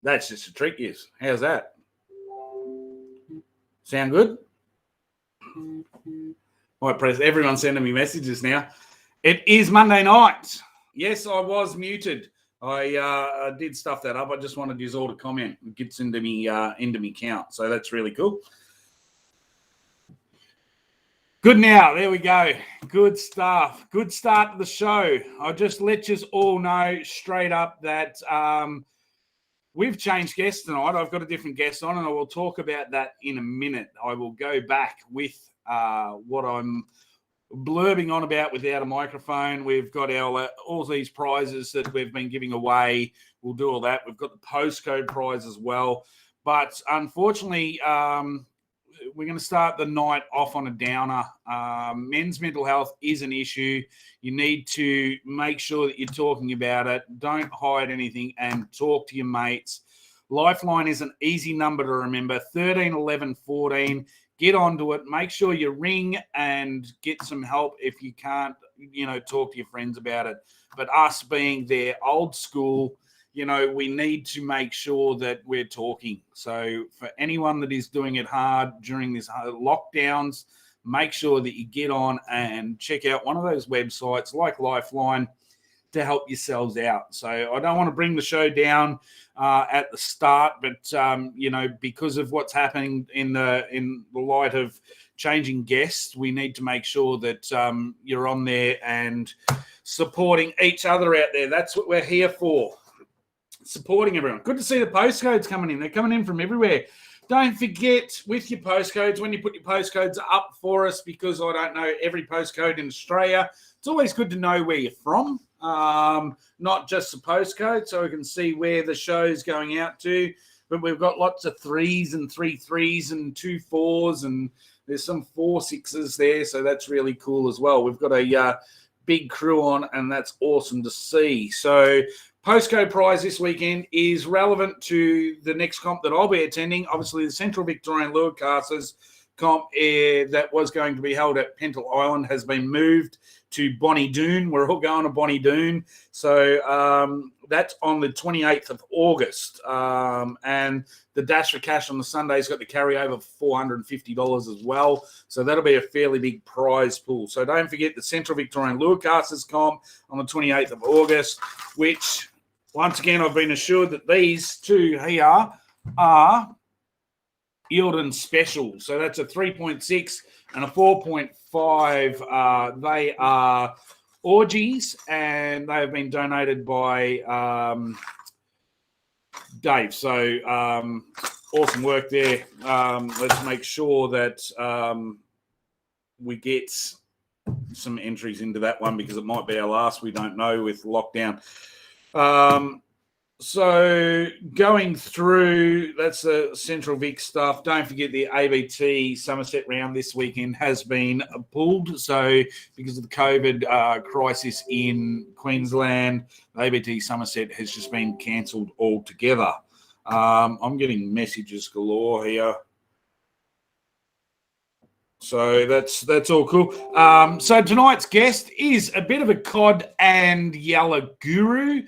That's just a trick, yes. How's that? Sound good? All right, press. Everyone's sending me messages now. It is Monday night. Yes, I was muted. I did stuff that up. I just wanted you all to comment. It gets into me count. So that's really cool. Good now. There we go. Good stuff. Good start to the show. I'll just let you all know straight up that we've changed guests tonight. I've got a different guest on, and I will talk about that in a minute. I will go back with what I'm blurbing on about without a microphone. We've got all these prizes that we've been giving away. We'll do all that. We've got the postcode prize as well. But unfortunately, we're going to start the night off on a downer. Men's mental health is an issue. You need to make sure that you're talking about it. Don't hide anything and talk to your mates. Lifeline is an easy number to remember, 13 11 14. Get onto it. Make sure you ring and get some help if you can't, talk to your friends about it. But us being there old school, we need to make sure that we're talking. So for anyone that is doing it hard during these lockdowns, make sure that you get on and check out one of those websites like Lifeline to help yourselves out. So I don't want to bring the show down at the start, but because of what's happening in the light of changing guests, we need to make sure that you're on there and supporting each other out there. That's what we're here for. Supporting everyone. Good to see the postcodes coming in. They're coming in from everywhere. Don't forget with your postcodes, when you put your postcodes up for us, because I don't know every postcode in Australia, it's always good to know where you're from, not just the postcode, so we can see where the show's going out to. But we've got lots of 3s and 3 3s and 2 4s, and there's some 4 6s there, so that's really cool as well. We've got a big crew on, and that's awesome to see. So postcode prize this weekend is relevant to the next comp that I'll be attending. Obviously, the Central Victorian Lure-Casters comp that was going to be held at Pental Island has been moved to Bonnie Doon. We're all going to Bonnie Doon. So that's on the 28th of August. And the Dash for Cash on the Sunday's got the carryover of $450 as well. So that'll be a fairly big prize pool. So don't forget the Central Victorian Lure-Casters comp on the 28th of August, which, once again, I've been assured that these two here are Eildon Special. So that's a 3.6 and a 4.5. They are orgies, and they have been donated by Dave. So awesome work there. Let's make sure that we get some entries into that one, because it might be our last. We don't know with lockdown. So going through, that's the Central Vic stuff. Don't forget the ABT Somerset round this weekend has been pulled. So because of the COVID crisis in Queensland, the ABT Somerset has just been cancelled altogether. I'm getting messages galore here. So that's all cool. So tonight's guest is a bit of a cod and yellow guru.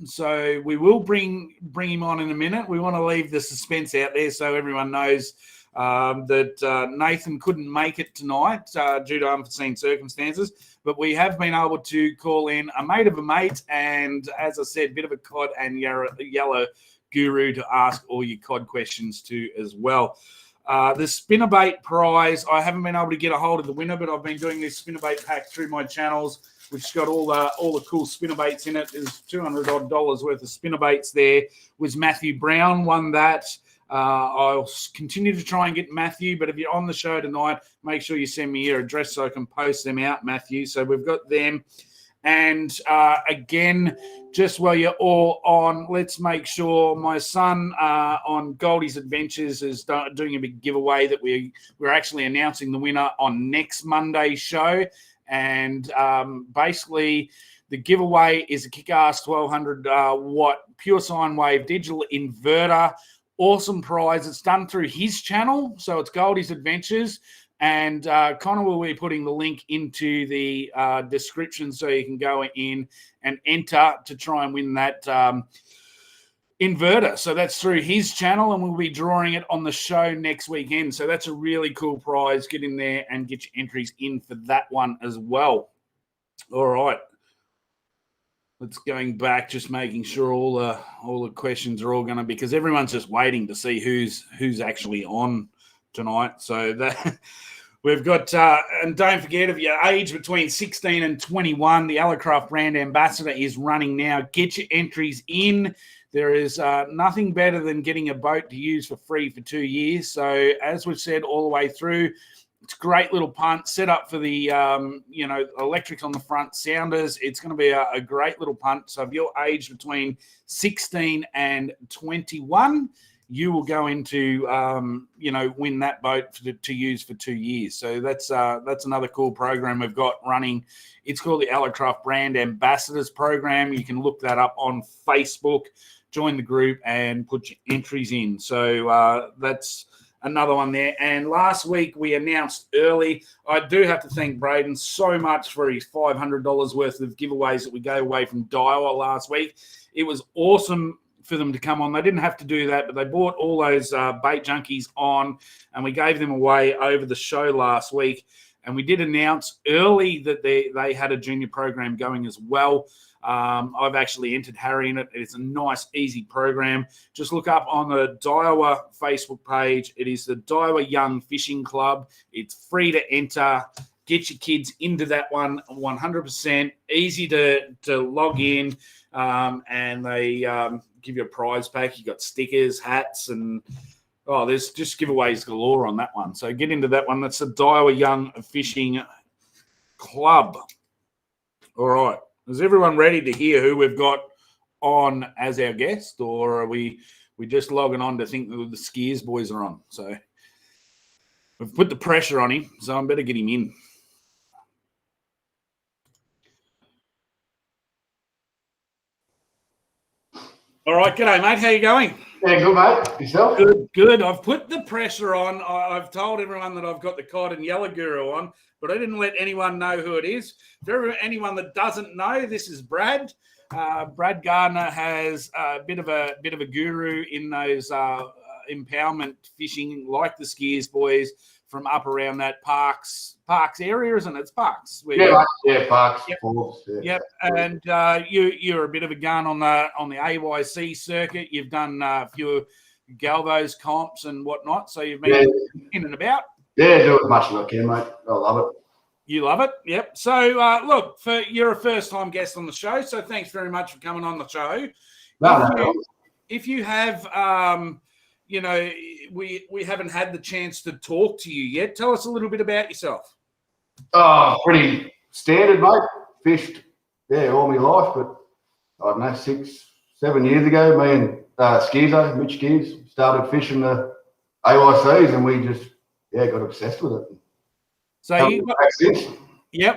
So we will bring him on in a minute. We want to leave the suspense out there so everyone knows that Nathan couldn't make it tonight due to unforeseen circumstances. But we have been able to call in a mate of a mate, and as I said, a bit of a cod and yellow guru to ask all your cod questions to as well. The spinnerbait prize, I haven't been able to get a hold of the winner, but I've been doing this spinnerbait pack through my channels, which has got all the cool spinnerbaits in it. There's $200 odd worth of spinnerbaits there. Was Matthew Brown won that. I'll continue to try and get Matthew, but if you're on the show tonight, make sure you send me your address so I can post them out, Matthew. So we've got them. And again, just while you're all on, let's make sure my son on Goldie's Adventures is doing a big giveaway that we're actually announcing the winner on next Monday's show. And basically, the giveaway is a kick-ass 1200 watt pure sine wave digital inverter. Awesome prize. It's done through his channel, so it's Goldie's Adventures. And Connor will be putting the link into the description so you can go in and enter to try and win that inverter. So that's through his channel, and we'll be drawing it on the show next weekend. So that's a really cool prize. Get in there and get your entries in for that one as well. All right. Let's going back, just making sure all the questions are all going to, because everyone's just waiting to see who's actually on tonight. So that we've got, and don't forget, if you're age between 16 and 21, the Alacraft brand ambassador is running now. Get your entries in. There is nothing better than getting a boat to use for free for 2 years. So as we've said all the way through, it's a great little punt set up for the, electrics on the front, sounders. It's going to be a great little punt. So if you're aged between 16 and 21, you will go into, win that boat to use for 2 years. So that's another cool program we've got running. It's called the Alacraft Brand Ambassadors Program. You can look that up on Facebook, join the group, and put your entries in. So that's another one there. And last week we announced early, I do have to thank Braden so much for his $500 worth of giveaways that we gave away from Daiwa last week. It was awesome for them to come on. They didn't have to do that, but they bought all those bait junkies on, and we gave them away over the show last week. And we did announce early that they had a junior program going as well. I've actually entered Harry in it. It's a nice, easy program. Just look up on the Daiwa Facebook page. It is the Daiwa Young Fishing Club. It's free to enter. Get your kids into that one 100%. Easy to log in, and they give you a prize pack. You got stickers, hats, and there's just giveaways galore on that one. So get into that one. That's the Daiwa Young Fishing Club. All right. Is everyone ready to hear who we've got on as our guest, or are we just logging on to think that the Skeers boys are on? So we've put the pressure on him, so I better get him in. All right, g'day, mate. How you going? Yeah, good, mate. Yourself? Good. I've put the pressure on. I've told everyone that I've got the cod and yellow guru on, but I didn't let anyone know who it is. For anyone that doesn't know, this is Brad. Brad Gardner has a bit of a guru in those empowerment fishing, like the Skeers boys, from up around that Parks area, isn't it? It's Parks. Parks. Yep. Forbes, Yep. And you're a bit of a gun on the AYC circuit. You've done a few Galvos comps and whatnot, so you've been in and about. Yeah, do as much as I can, mate. I love it. You love it? Yep. So, look, you're a first-time guest on the show, so thanks very much for coming on the show. If you have, we haven't had the chance to talk to you yet. Tell us a little bit about yourself. Oh, pretty standard, mate. Fished, all my life, but I don't know, 6-7 years ago, me and Mitch Skeers, started fishing the AYCs, and we just, got obsessed with it. So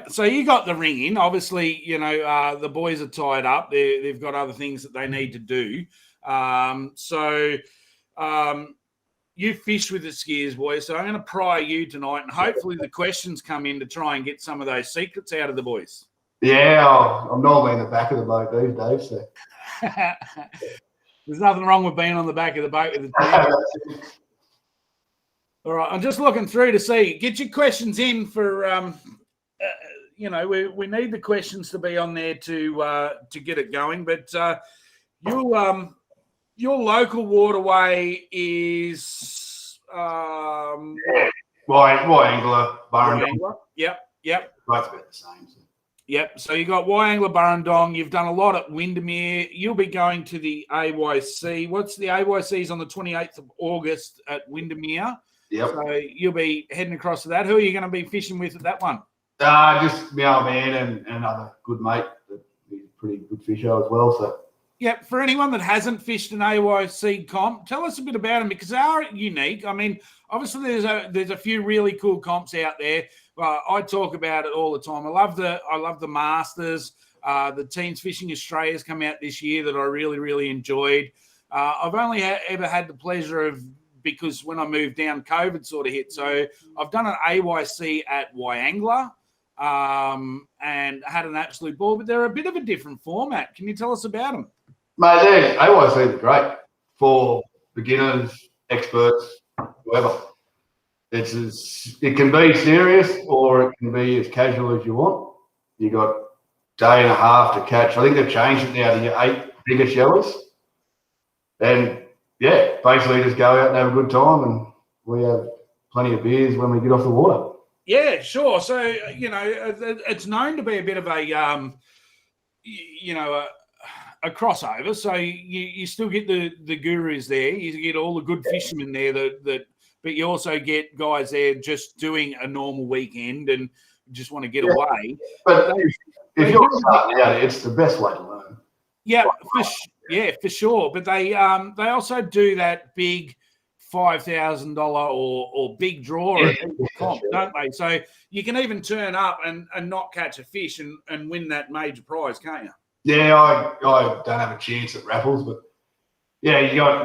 So you got the ring in. Obviously, the boys are tied up. They've got other things that they need to do. You fish with the Skeers boys, so I'm going to pry you tonight, and hopefully the questions come in to try and get some of those secrets out of the boys. Yeah, I'm normally in the back of the boat these days. So. There's nothing wrong with being on the back of the boat with the team. All right, I'm just looking through to see. Get your questions in for, we need the questions to be on there to get it going. But your local waterway is Wyangler, Burrendong. Yep. Both about the same. So. Yep. So you got Wyangler, Burrendong. You've done a lot at Windermere. You'll be going to the AYC. What's the AYC's on the 28th of August at Windermere? Yep. So you'll be heading across to that. Who are you going to be fishing with at that one? Just my old man and another good mate. He's a pretty good fisher as well. So. Yeah, for anyone that hasn't fished an AYC comp, tell us a bit about them, because they are unique. I mean, obviously there's a few really cool comps out there. I talk about it all the time. I love the Masters. The Teams Fishing Australia's come out this year that I really, really enjoyed. I've only ever had the pleasure of, because when I moved down, COVID sort of hit. So I've done an AYC at Wyangler and had an absolute ball, but they're a bit of a different format. Can you tell us about them? Mate, I always say they're great for beginners, experts, whoever. It can be serious or it can be as casual as you want. You got day and a half to catch. I think they've changed it now to your 8 biggest yellows. And yeah, basically just go out and have a good time, and we have plenty of beers when we get off the water. Yeah, sure. So, it's known to be a bit of a, a crossover. So you still get the gurus there. You get all the good fishermen there but you also get guys there just doing a normal weekend and just want to get away. But if you're starting out, it's the best way to learn. Yeah, for sure. But they also do that big $5,000 or big draw at the comp, don't they? So you can even turn up and not catch a fish and win that major prize, can't you? Yeah, I don't have a chance at raffles, but yeah, you got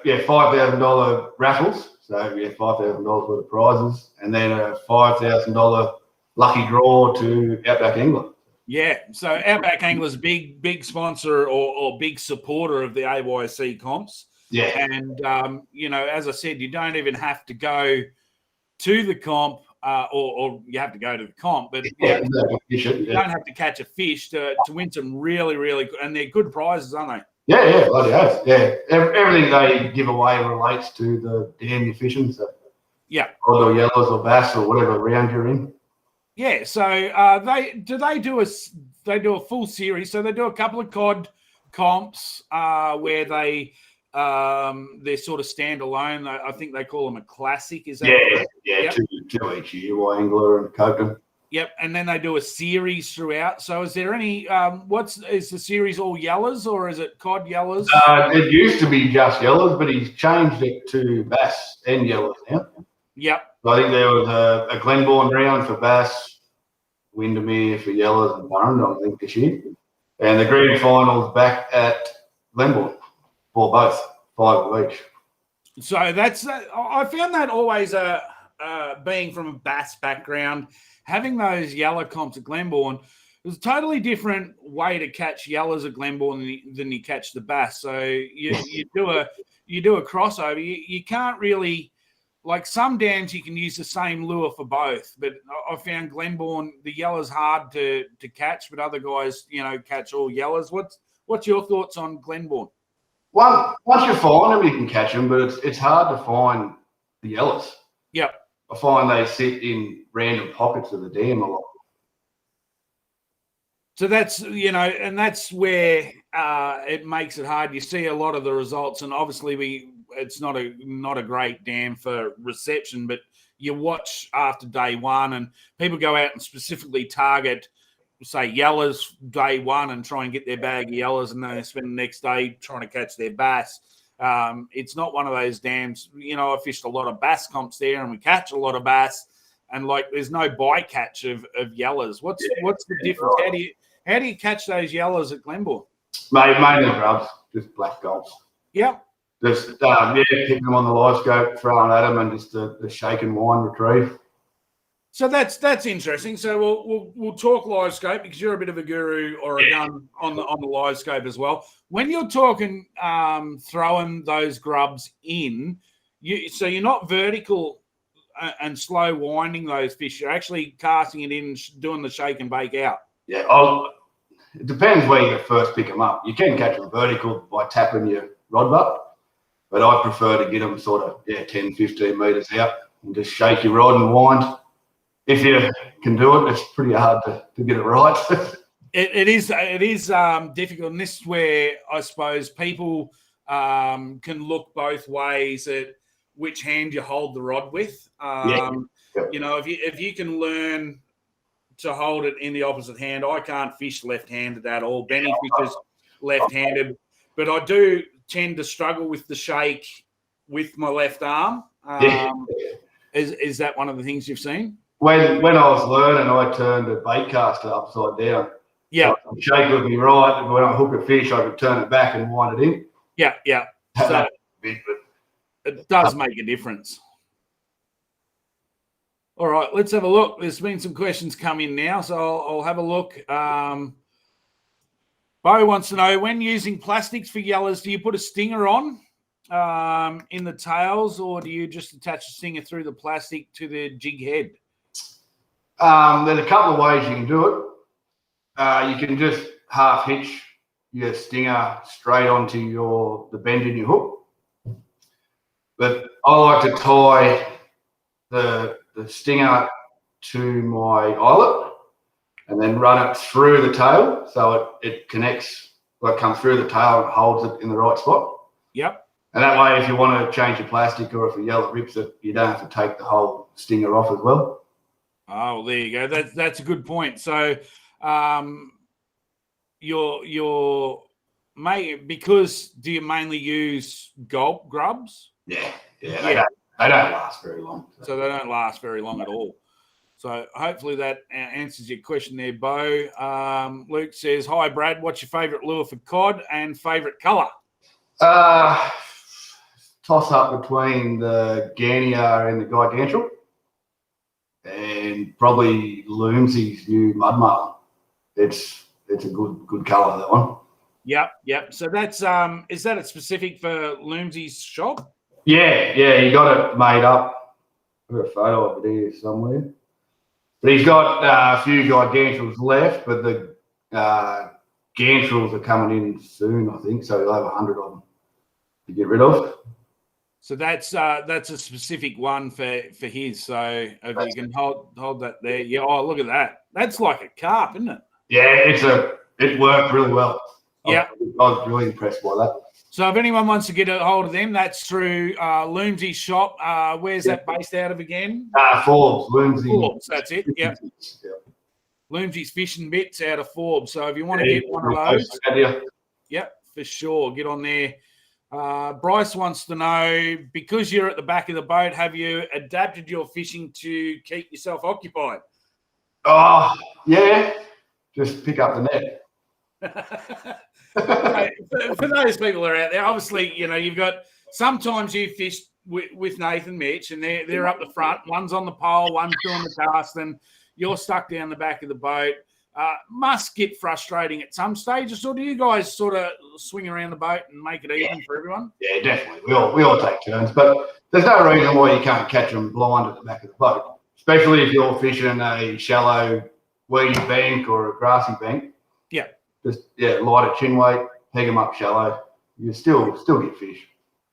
the $5,000 raffles. So $5,000 worth of prizes, and then a $5,000 lucky draw to Outback Angler. Yeah, so Outback Angler's big sponsor or big supporter of the AYC comps. Yeah, and as I said, you don't even have to go to the comp, or you have to go to the comp, but you don't have to catch a fish to win some really, really good, and they're good prizes, aren't they? Yeah, bloody oath. Yeah, everything they give away relates to the dam you're fishing. So yeah, or yellows or bass or whatever round you're in. Yeah, so they do a full series. So they do a couple of cod comps where they're sort of standalone. I think they call them a classic. Is that yep. two each year, Y Angler and Coken. Yep, and then they do a series throughout. So is there any is the series all yellows or is it cod yellows? It used to be just yellows, but he's changed it to bass and yellows now. Yep. So I think there was a Glenbourne round for bass, Windermere for yellows, and Burrendong, I think, this year. And the grand finals back at Glenbourne for both, 5 of each. So that's I found that always being from a bass background, having those yellow comps at Glenbourne, there's a totally different way to catch yellows at Glenbourne than you catch the bass. So you do a crossover. You can't really, like some dams you can use the same lure for both, but I found Glenbourne, the yellow's hard to catch, but other guys catch all yellows. What's your thoughts on Glenbourne? Once you find them, you can catch them, but it's hard to find the yellows. Yep. I find they sit in random pockets of the dam a lot. So that's, and that's where it makes it hard. You see a lot of the results, and obviously it's not a great dam for reception, but you watch after day one and people go out and specifically target, say, yellows day one and try and get their bag of yellows, and then they spend the next day trying to catch their bass. It's not one of those dams. I fished a lot of bass comps there and we catch a lot of bass, and there's no bycatch of yellows. What's the difference? Right. How do you catch those yellows at Glenbourne? Mainly grubs, just black gulps. Yep. Just picking them on the live scope, throwing at them, and just the shake and wind retrieve. So that's interesting. So we'll talk live scope because you're a bit of a guru or a gun on the live scope as well. When you're talking throwing those grubs in, you're not vertical and slow winding those fish. You're actually casting it in, doing the shake and bake out. Yeah, it depends where you first pick them up. You can catch them vertical by tapping your rod butt, but I prefer to get them sort of 10, 15 metres out and just shake your rod and wind. If you can do it, it's pretty hard to get it right. It is difficult, and this is where I suppose people can look both ways at which hand you hold the rod with. If you can learn to hold it in the opposite hand, I can't fish left-handed at all. Benny fishes left-handed, but I do tend to struggle with the shake with my left arm. Is that one of the things you've seen? When I was learning, I turned a bait caster upside down. Yeah. So the shake would be right, and when I hook a fish, I could turn it back and wind it in. Yeah. So it does make a difference. All right, let's have a look. There's been some questions come in now, so I'll have a look. Bo wants to know, when using plastics for yellers, do you put a stinger on in the tails, or do you just attach a stinger through the plastic to the jig head? There's a couple of ways you can do it. You can just half hitch your stinger straight onto the bend in your hook. But I like to tie the stinger to my eyelet and then run it through the tail so it connects, like comes through the tail and holds it in the right spot. Yep. And that way, if you want to change your plastic or if a yellow rips it, you don't have to take the whole stinger off as well. Oh, there you go. That's a good point. So because do you mainly use gulp grubs? Yeah. They don't last very long. So they don't last very long at all. So hopefully that answers your question there, Bo. Luke says, hi, Brad. What's your favourite lure for cod and favourite colour? Toss up between the Garnier and the Gigantual, and probably Loomsy's new Mud Marlin. It's a good colour, that one. Yep. So that's is that a specific for Loomsy's shop? Yeah, he got it made up. I've got a photo of it here somewhere. But he's got a few Gigantuals left, but the Gantuals are coming in soon, I think. So he'll have 100 of them to get rid of. So that's a specific one for his. So if you can hold that there, yeah. Oh, look at that. That's like a carp, isn't it? Yeah, it worked really well. Yeah, I was really impressed by that. So if anyone wants to get a hold of them, that's through Loomsy's shop. Where's that based out of again? Forbes, Loomsy. Forbes, that's it. Yep. Loomsy's Fishing Bits out of Forbes. So if you want to get one of those, yep, for sure, get on there. Bryce wants to know, because you're at the back of the boat, have you adapted your fishing to keep yourself occupied? Oh, yeah. Just pick up the net. For those people that are out there, obviously, you've got, sometimes you fish with Nathan Mitch and they're up the front. One's on the pole, one's doing the cast, and you're stuck down the back of the boat. Must get frustrating at some stages, or do you guys sort of swing around the boat and make it even for everyone? Yeah, definitely. We all take turns, but there's no reason why you can't catch them blind at the back of the boat, especially if you're fishing a shallow weedy bank or a grassy bank. Yeah. Just light a chin weight, peg them up shallow. You still get fish.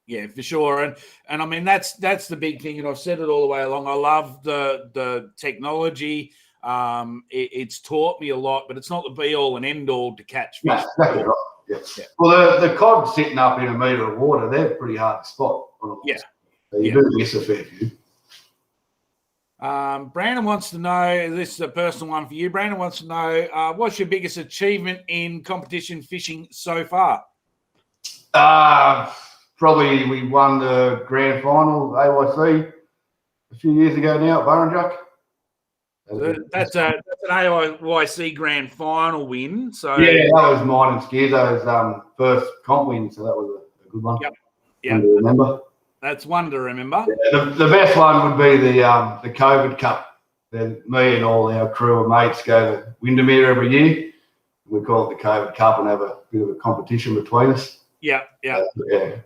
Yeah, for sure. And I mean that's the big thing, and I've said it all the way along. I love the technology. It's taught me a lot, but it's not the be all and end all to catch fish. No, exactly right. Yeah. Well, the cod sitting up in a metre of water, they're pretty hard to spot. Yeah. So you do miss a fair few. Brandon wants to know, this is a personal one for you. Brandon wants to know, what's your biggest achievement in competition fishing so far? Probably we won the grand final AYC a few years ago now at Burrinjuck. That's an AYC grand final win. So yeah, that was mine and Skeers' first comp win, so that was a good one. Yep. To remember. That's one to remember. Yeah, the best one would be the COVID Cup. Then me and all our crew of mates go to Windermere every year. We call it the COVID Cup and have a bit of a competition between us. Yeah. Yeah. It's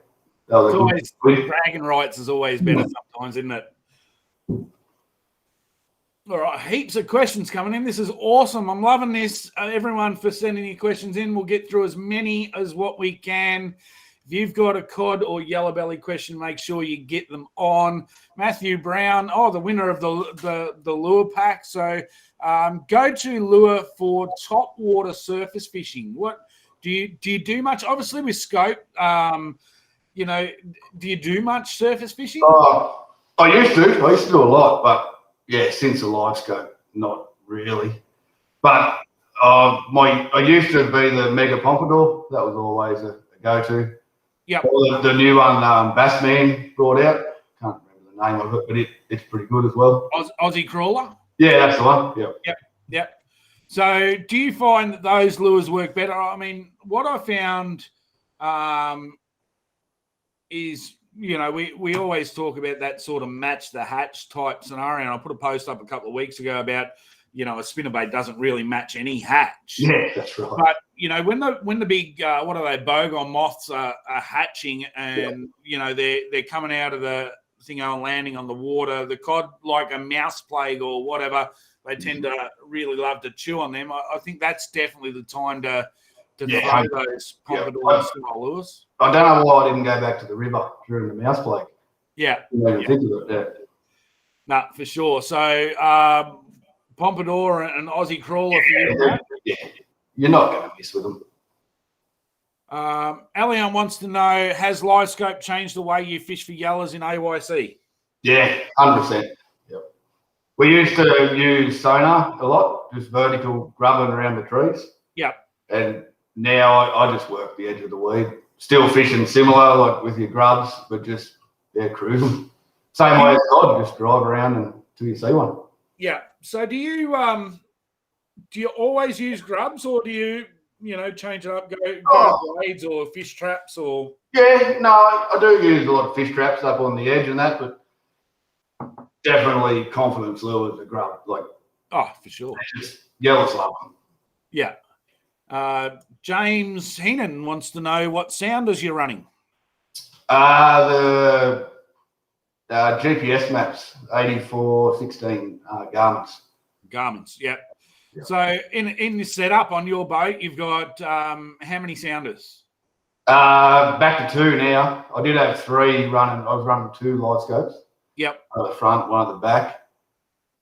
always, bragging rights is always better sometimes, isn't it? All right, heaps of questions coming in. This is awesome. I'm loving this. Everyone for sending your questions in. We'll get through as many as what we can. If you've got a cod or yellow belly question, make sure you get them on. Matthew Brown, the winner of the lure pack. So go to lure for top water surface fishing. What do you do much? Obviously with scope, do you do much surface fishing? I used to do a lot, but since the live scope, not really. But I used to be the Mega Pompadour. That was always a go-to. Yeah. The new one Bassman brought out. Can't remember the name of it, but it's pretty good as well. Aussie Crawler? Yeah, that's the one. Yep. So do you find that those lures work better? I mean, what I found is, we always talk about that sort of match the hatch type scenario. And I put a post up a couple of weeks ago about a spinnerbait doesn't really match any hatch. Yeah, that's right. But when the big what are they, bogon moths are hatching, and they're coming out of the thingo and landing on the water, the cod, like a mouse plague or whatever, they tend to really love to chew on them. I think that's definitely the time to throw those pompadour style lures. I don't know why I didn't go back to the river during the mouse plague. Yeah. Think of it. No, for sure. So pompadour and Aussie crawler for you. Yeah, you're not going to miss with them. Elion wants to know, has live scope changed the way you fish for yellows in AYC? Yeah, 100%. Yep. We used to use sonar a lot, just vertical grubbing around the trees. Yep. And now I just work the edge of the weed. Still fishing similar, like with your grubs, but just, cruising. Same way as cod, just drive around until you see one. Yeah. So do you always use grubs, or do you change it up, go blades or fish traps or? Yeah, no, I do use a lot of fish traps up on the edge and that, but definitely confidence lures the grub. Like, oh, for sure. Just yellow love them. Yeah. James Heenan wants to know what sounders you're running. The GPS maps, 8416 Garments. Garments, yeah. So in this setup on your boat, you've got how many sounders? Back to 2 now. I did have 3 running. I was running 2 light scopes. Yep. One at the front, one at the back.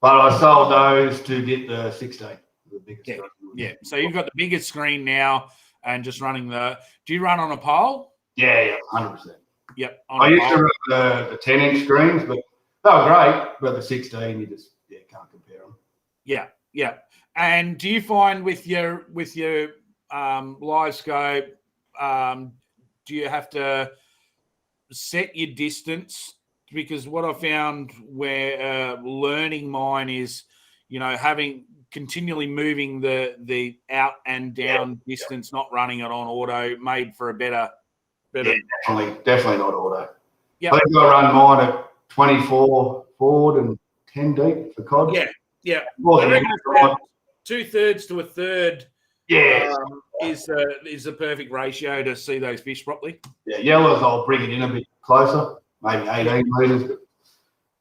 But I sold those to get the 16. The biggest screen. Yeah. So you've got the biggest screen now and just running do you run on a pole? Yeah, 100%. Yep. I used to run the 10-inch screens, but they were great. But the 16, you just can't compare them. Yeah, yeah. And do you find with your live scope, do you have to set your distance? Because what I found where learning mine is, having continually moving the out and down distance, not running it on auto, made for a better. Yeah, definitely not auto. Yeah, I think I run mine at 24 forward and 10 deep for cod. Yeah. More than 2/3 to 1/3. Yeah, is the perfect ratio to see those fish properly. Yeah, yellows I'll bring it in a bit closer, maybe 18 metres.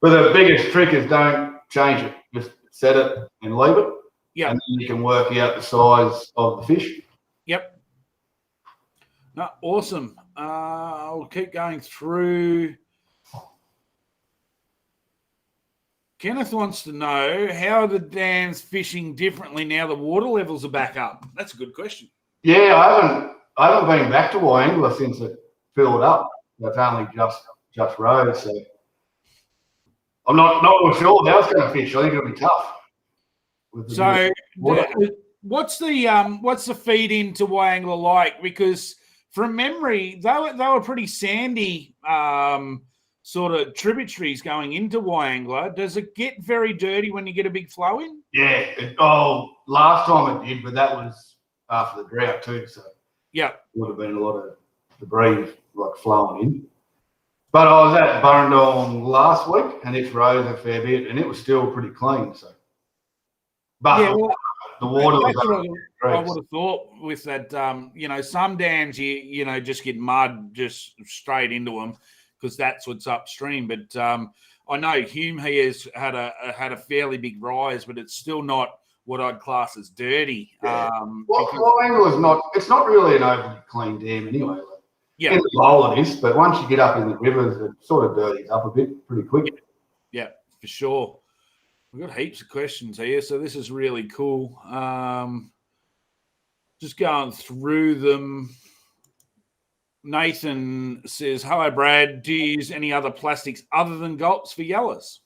But the biggest trick is don't change it. Just set it and leave it. Yeah. And then you can work out the size of the fish. Yep. No, awesome. I'll keep going through. Kenneth wants to know, how are the dams fishing differently now the water levels are back up? That's a good question. Yeah, I haven't been back to Wyangler since it filled up. It's only just rose, so I'm not sure how it's going to fish. I think it'll be tough. So, what's the feed into Wyangler like? Because from memory, they were pretty sandy sort of tributaries going into Wyangler. Does it get very dirty when you get a big flow in? Yeah. Last time it did, but that was after the drought too. So yeah, would have been a lot of debris like flowing in. But I was at Burrendong last week, and it's rose a fair bit, and it was still pretty clean. So, but yeah, well, the water was. I would have thought with that, some dams you just get mud just straight into them because that's what's upstream. But I know Hume has had a fairly big rise, but it's still not what I'd class as dirty. Yeah. Wyangler is not. It's not really an overly clean dam anyway. Like, yeah, in the bowl it is, but once you get up in the rivers, it sort of dirties up a bit pretty quick. Yeah, for sure. We've got heaps of questions here, so this is really cool. Just going through them. Nathan says, hello, Brad. Do you use any other plastics other than gulps for yellows?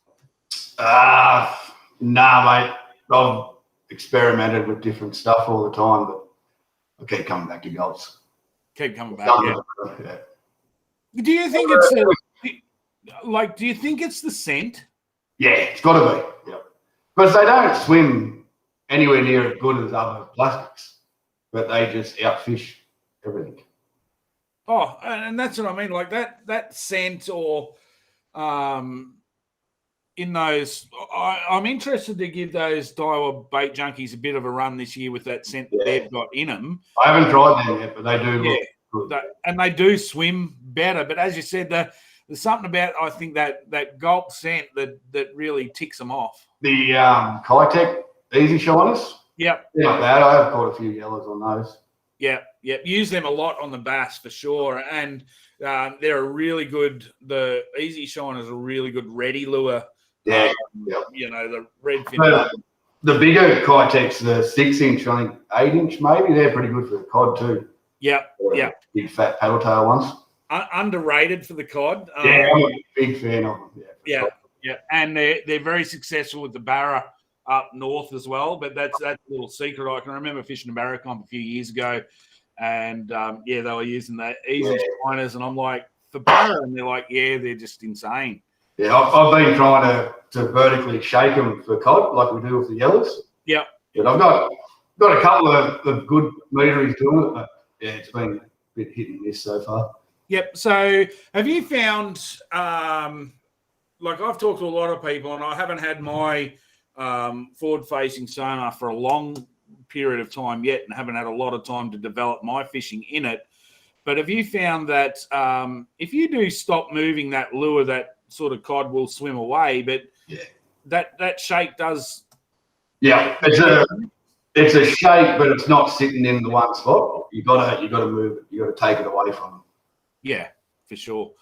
Nah, mate. I've experimented with different stuff all the time, but I keep coming back to gulps. Keep coming back, yeah. Do you think do you think it's the scent? Yeah, it's got to be. Yeah. Because they don't swim anywhere near as good as other plastics, but they just outfish everything. Oh, and that's what I mean. Like that scent or in those, I'm interested to give those Daiwa bait junkies a bit of a run this year with that scent that they've got in them. I haven't tried them yet, but they do look good. And they do swim better. But as you said, there's something about, I think, that gulp scent that really ticks them off. The Kitech Easy Shiners. Yep. They're not bad. I have caught a few yellows on those. Yeah. Use them a lot on the bass for sure. And they're a really good, the Easy Shiners are a really good ready lure. Yeah. You know, the redfin. The bigger Kitechs, the 6-inch, I think 8-inch maybe, they're pretty good for the cod too. Yeah. Big fat paddle tail ones. Underrated for the cod. Yeah, I'm a big fan of them. Yeah. And they're very successful with the barra up north as well. But that's a little secret. I can remember fishing a barra comp a few years ago, and they were using the Easy Shiners, and I'm like, for barra, and they're like, they're just insane. Yeah, I've been trying to vertically shake them for cod like we do with the yellows. Yeah. But I've got a couple of good meteries doing it, but it's been a bit hit and miss so far. Yep. So have you found, like I've talked to a lot of people, and I haven't had my forward-facing sonar for a long period of time yet, and haven't had a lot of time to develop my fishing in it. But have you found that if you do stop moving that lure, that sort of cod will swim away, but that shake does. Yeah, it's a shake, but it's not sitting in the one spot. You gotta move it. You gotta take it away from them. Yeah, for sure.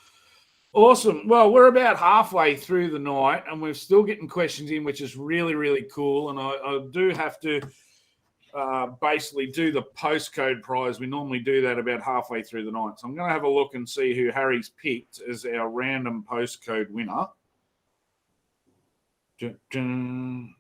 Awesome. Well, we're about halfway through the night, and we're still getting questions in, which is really, really cool. And I do have to basically do the postcode prize. We normally do that about halfway through the night. So I'm going to have a look and see who Harry's picked as our random postcode winner. Dun, dun.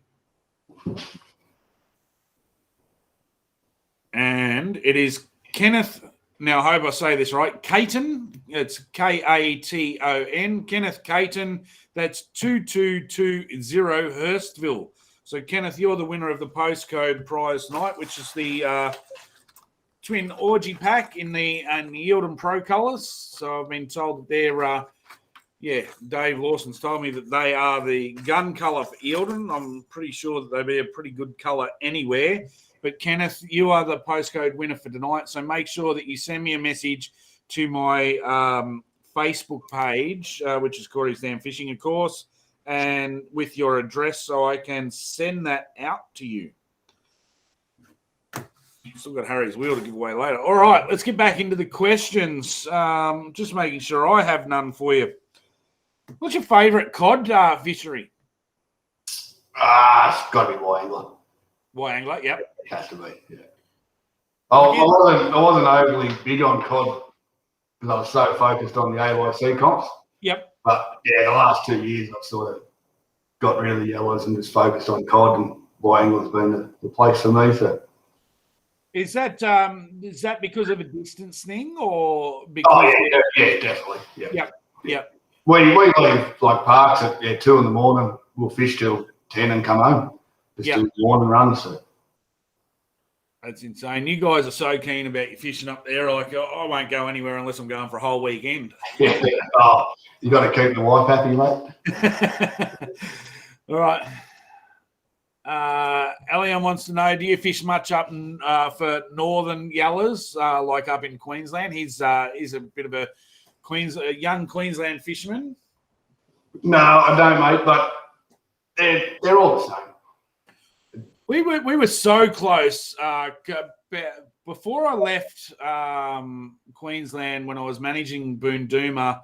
And it is Kenneth. Now, I hope I say this right. Caton. It's Katon. Kenneth Caton. That's 2220 Hurstville. So, Kenneth, you're the winner of the postcode prize tonight, which is the twin orgy pack in the Eildon Pro colours. So, I've been told that they're, Dave Lawson's told me that they are the gun colour for Eildon. I'm pretty sure that they'd be a pretty good colour anywhere. But, Kenneth, you are the postcode winner for tonight. So, make sure that you send me a message to my Facebook page, which is Corey's Damn Fishing, of course, and with your address so I can send that out to you. Still got Harry's wheel to give away later. All right, let's get back into the questions. Just making sure I have none for you. What's your favourite cod fishery? It's got to be white angler. White angler, yep. It has to be, yeah. I wasn't overly big on cod because I was so focused on the AYC comps. Yep. But, the last 2 years I've sort of got rid of the yellows and just focused on cod, and white angler's been the place for me. So. Is that because of a distance thing or because? Oh, yeah, definitely. Yep. We leave like parks at 2 a.m. We'll fish till 10 and come home. Just do morning runs. So. That's insane. You guys are so keen about your fishing up there. Like, I won't go anywhere unless I'm going for a whole weekend. Yeah. Oh, you got to keep the wife happy, mate. All right. Elion wants to know, do you fish much up in, for northern yellows, like up in Queensland? He's a bit of a young Queensland fisherman. No, I don't, mate, but they're all the same. We were so close. Before I left Queensland, when I was managing Boondooma,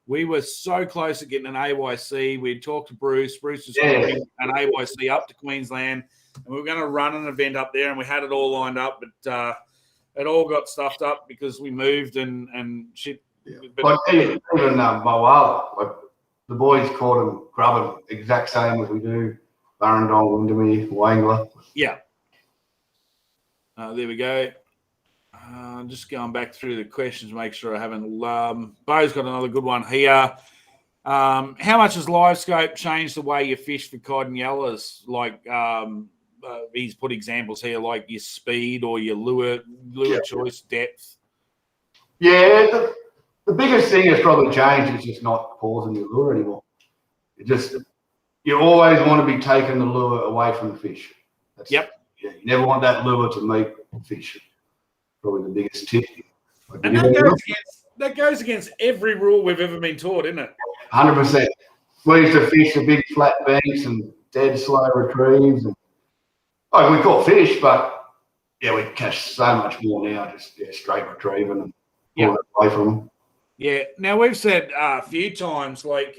we were so close to getting an AYC. We'd talked to Bruce. Bruce was going to bring an AYC up to Queensland, and we were going to run an event up there, and we had it all lined up, but it all got stuffed up because we moved and shit. Yeah. But even Moala, like the boys caught them grubbing exact same as we do. Barrendong, Windermere, Wangler. Yeah. There we go. Just going back through the questions, make sure I haven't. Bo's got another good one here. How much has LiveScope changed the way you fish for cod and yellows? Like he's put examples here, like your speed or your lure choice, depth. Yeah, the biggest thing that's probably changed is just not pausing your lure anymore. It just you always want to be taking the lure away from the fish. Yep. Yeah, you never want that lure to meet fish. Probably the biggest tip. And that goes against every rule we've ever been taught, isn't it? 100%. We used to fish the big flat banks and dead slow retrieves. And, we caught fish, but yeah, we catch so much more now, just straight retrieving and pulling it away from them. Yeah. Now we've said a few times, like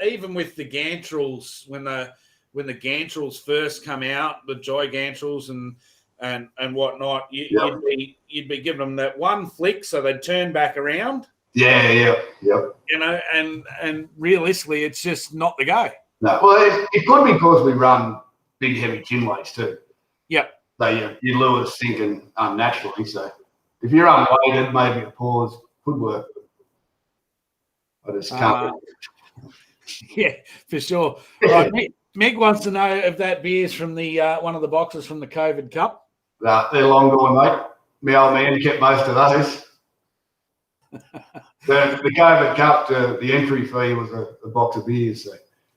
even with the gantrels, when the gantrels first come out, the joy gantrels and whatnot, you'd be giving them that one flick so they'd turn back around. Yeah. You know, and realistically, it's just not the go. No, well, it could be because we run big, heavy chin weights too. Yep. So your lure's sinking unnaturally. So if you're unweighted, maybe a pause could work. I just can't. Yeah, for sure. Right, Mick wants to know if that beer's from the one of the boxes from the COVID Cup. They're long gone, mate. My old man kept most of those. The COVID Cup, the entry fee was a box of beers. So.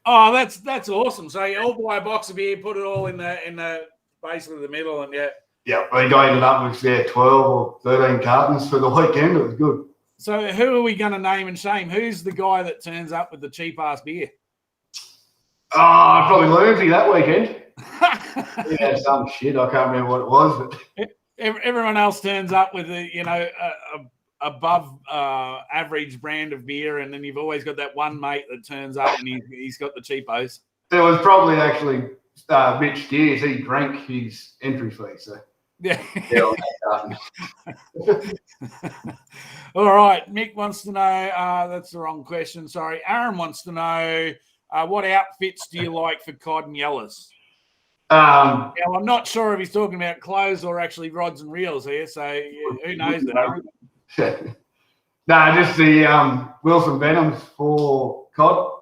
Oh, that's awesome. So you all buy a box of beer, put it all in the basically the middle, and yeah, we ended up with 12 or 13 cartons for the weekend. It was good. So who are we going to name and shame? Who's the guy that turns up with the cheap ass beer? Probably Lindsay that weekend. He had some shit. I can't remember what it was. But everyone else turns up with a above average brand of beer, and then you've always got that one mate that turns up and he's got the cheapos. It was probably actually Mitch Skeers. He drank his entry fee, so yeah. All right, Mick wants to know. That's the wrong question. Sorry, Aaron wants to know what outfits do you like for cod and yellers? Now, I'm not sure if he's talking about clothes or actually rods and reels here, so who knows that, Aaron? No, just the Wilson Venoms for cod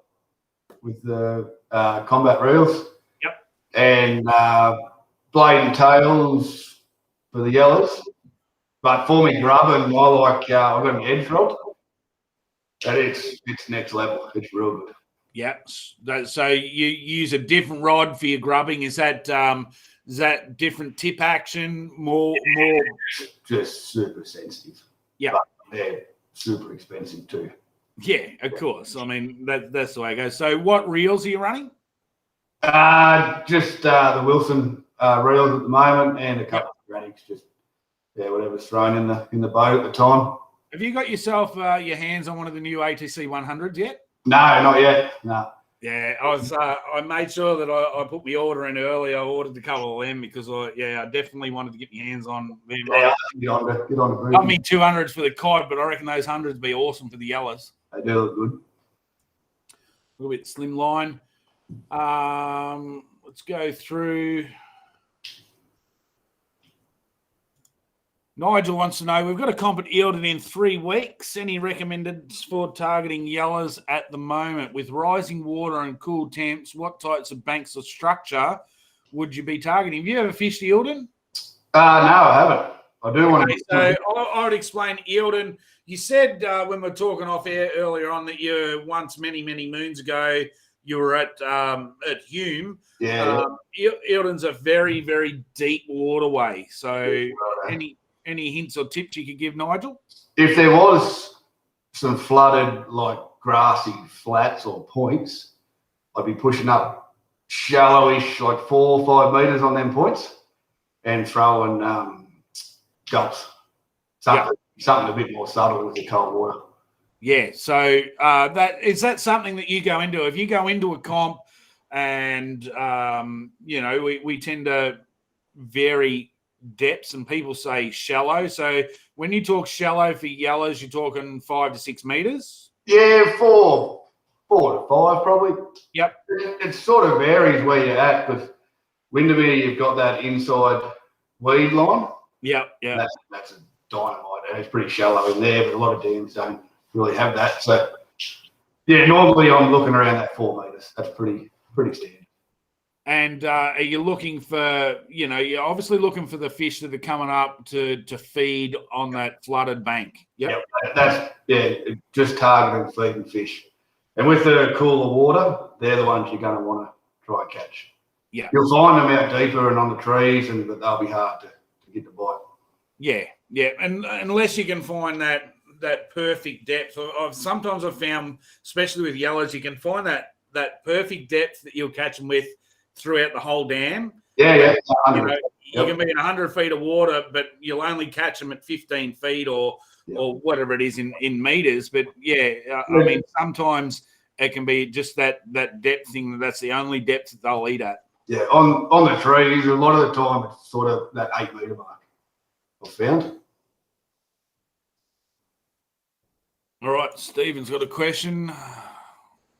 with the combat reels. Yep. And blade and tails for the yellers. But for me grubbing, I like I've got an edge rod. And it's next level. It's real good. Yeah. So you use a different rod for your grubbing. Is that different tip action? More just super sensitive. Yeah. But they're super expensive too. Yeah, of course. I mean that's the way it goes. So what reels are you running? Just the Wilson reels at the moment and a couple of granics, just whatever's thrown in the boat at the time. Have you got yourself your hands on one of the new ATC 100s yet? No, not yet. No. Yeah, I made sure that I put my order in early. I ordered a couple of them because I definitely wanted to get my hands on them. Yeah, get on the Got me 200s for the cod, but I reckon those 100s would be awesome for the yellers. They do look good. A little bit slimline. Let's go through. Nigel wants to know, we've got a comp at Eildon in 3 weeks. Any recommended for targeting yellers at the moment? With rising water and cool temps, what types of banks or structure would you be targeting? Have you ever fished Eildon? No, I haven't. I do want to. So I would explain Eildon. You said when we were talking off air earlier on that you once many, many moons ago, you were at Hume. Yeah. Eildon's a very, very deep waterway. So any hints or tips you could give, Nigel? If there was some flooded, like grassy flats or points, I'd be pushing up shallowish, like 4 or 5 meters on them points, and throwing gulps. Something a bit more subtle with the cold water. Yeah. So is that something that you go into? If you go into a comp, and we tend to vary depths, and people say shallow. So when you talk shallow for yellers, you're talking 5 to 6 meters. Yeah, 4 to 5 probably. Yep. It sort of varies where you're at, because Windermere, you've got that inside weed line. Yep. Yeah. That's a dynamite, and it's pretty shallow in there, but a lot of dams don't really have that. So yeah, normally I'm looking around that 4 meters. That's pretty standard. And are you looking for, you're obviously looking for the fish that are coming up to feed on that flooded bank? Yep. That's just targeting feeding fish. And with the cooler water, they're the ones you're going to want to try and catch. Yeah. You'll find them out deeper and on the trees, but they'll be hard to get the bite. Yeah. And unless you can find that perfect depth. Sometimes I've found, especially with yellows, you can find that perfect depth that you'll catch them with throughout the whole dam. Yeah. You can be in 100 feet of water, but you'll only catch them at 15 feet or whatever it is in meters. But I mean, sometimes it can be just that depth thing. That's the only depth that they'll eat at. Yeah, on the trees, a lot of the time it's sort of that 8 metre mark I've found. All right, Stephen's got a question.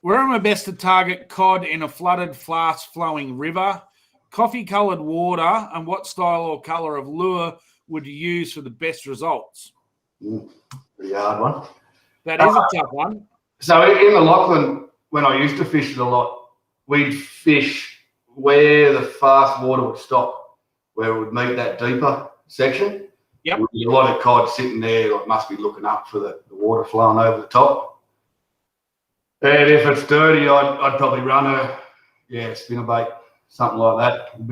Where am I best to target cod in a flooded, fast-flowing river? Coffee-coloured water, and what style or colour of lure would you use for the best results? Pretty hard one. That is a tough one. So in the Lachlan, when I used to fish it a lot, we'd fish where the fast water would stop, where it would meet that deeper section. Yep. There'd be a lot of cod sitting there, like must be looking up for the water flowing over the top. And if it's dirty, I'd probably run a spinnerbait, something like that, a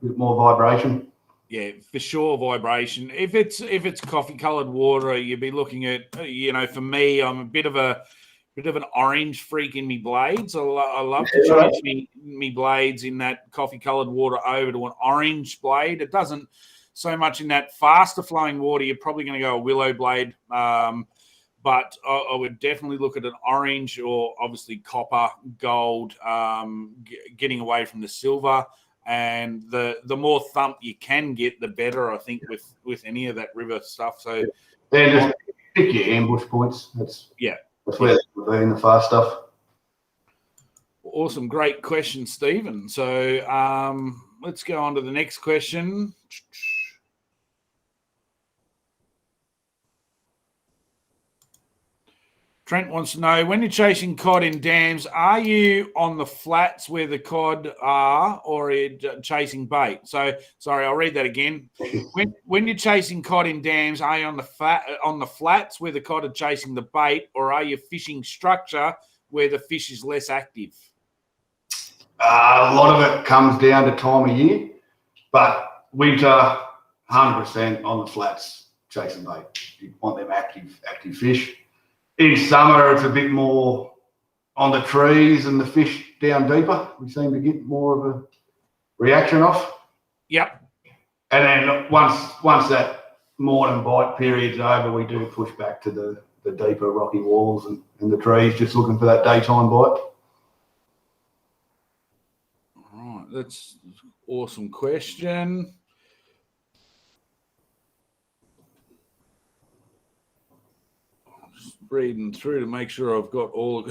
bit more vibration. Yeah, for sure, vibration. If it's coffee-coloured water, you'd be looking at, for me, I'm a bit of an orange freak in me blades. I love to change me blades in that coffee-coloured water over to an orange blade. It doesn't so much in that faster flowing water. You're probably going to go a willow blade, but I would definitely look at an orange or obviously copper, gold, getting away from the silver. And the more thump you can get, the better, I think, with any of that river stuff. So just pick your ambush points. That's where they would be in the fast stuff. Awesome. Great question, Stephen. So let's go on to the next question. Trent wants to know, when you're chasing cod in dams, are you on the flats where the cod are, or are you chasing bait? So, sorry, I'll read that again. When you're chasing cod in dams, are you on the flats where the cod are chasing the bait, or are you fishing structure where the fish is less active? A lot of it comes down to time of year, but winter, 100% on the flats chasing bait. You want them active fish. In summer, it's a bit more on the trees and the fish down deeper. We seem to get more of a reaction off. Yep. And then once that morning bite period's over, we do push back to the deeper rocky walls and the trees, just looking for that daytime bite. All right, that's an awesome question. Reading through to make sure I've got all.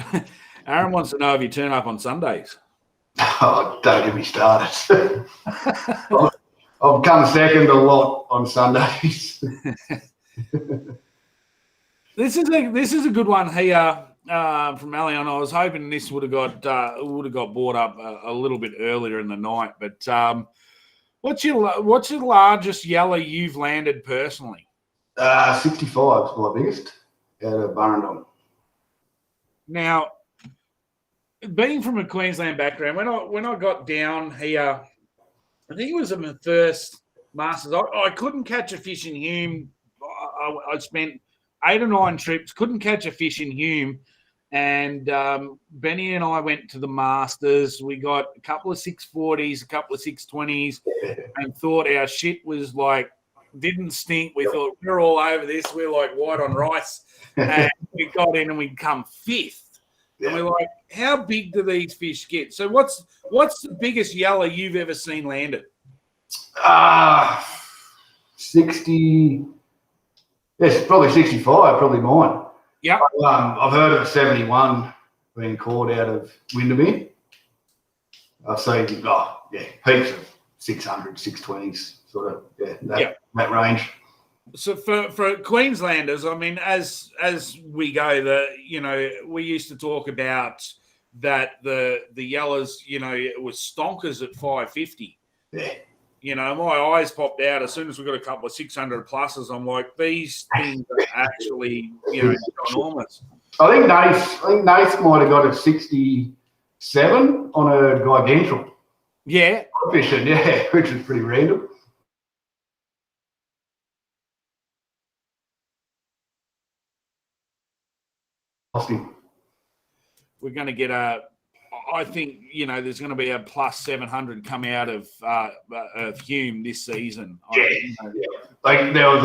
Aaron wants to know if you turn up on Sundays. Oh, don't get me started. I've come second a lot on Sundays. This is a good one here from Allion. I was hoping this would have got brought up a little bit earlier in the night. But what's your largest yellow you've landed personally? 65 is my biggest. Out of Burrendon. Now, being from a Queensland background, when I got down here, I think it was in my first Masters. I couldn't catch a fish in Hume. I spent 8 or 9 trips, couldn't catch a fish in Hume, and Benny and I went to the Masters. We got a couple of 640s, a couple of 620s, and thought our shit was like didn't stink. We thought we're all over this. We're like white on rice. And we got in and we come 5th. And we're like, how big do these fish get? So what's the biggest yellow you've ever seen landed? 60. Yes, probably 65, probably mine. Yeah. I've heard of 71 being caught out of Windermere. I've seen, heaps of 600, 620s, sort of, that range. So for Queenslanders, I mean, as we go, we used to talk about that the yellows, it was stonkers at 550. Yeah. My eyes popped out as soon as we got a couple of 600 pluses. I'm like, these things are actually, enormous. I think Nathan might have got a 67 on a gigantual. Yeah. Fishing, yeah, which is pretty random. We're going to get I think, there's going to be a plus 700 come out of Hume this season. Yeah. Like there was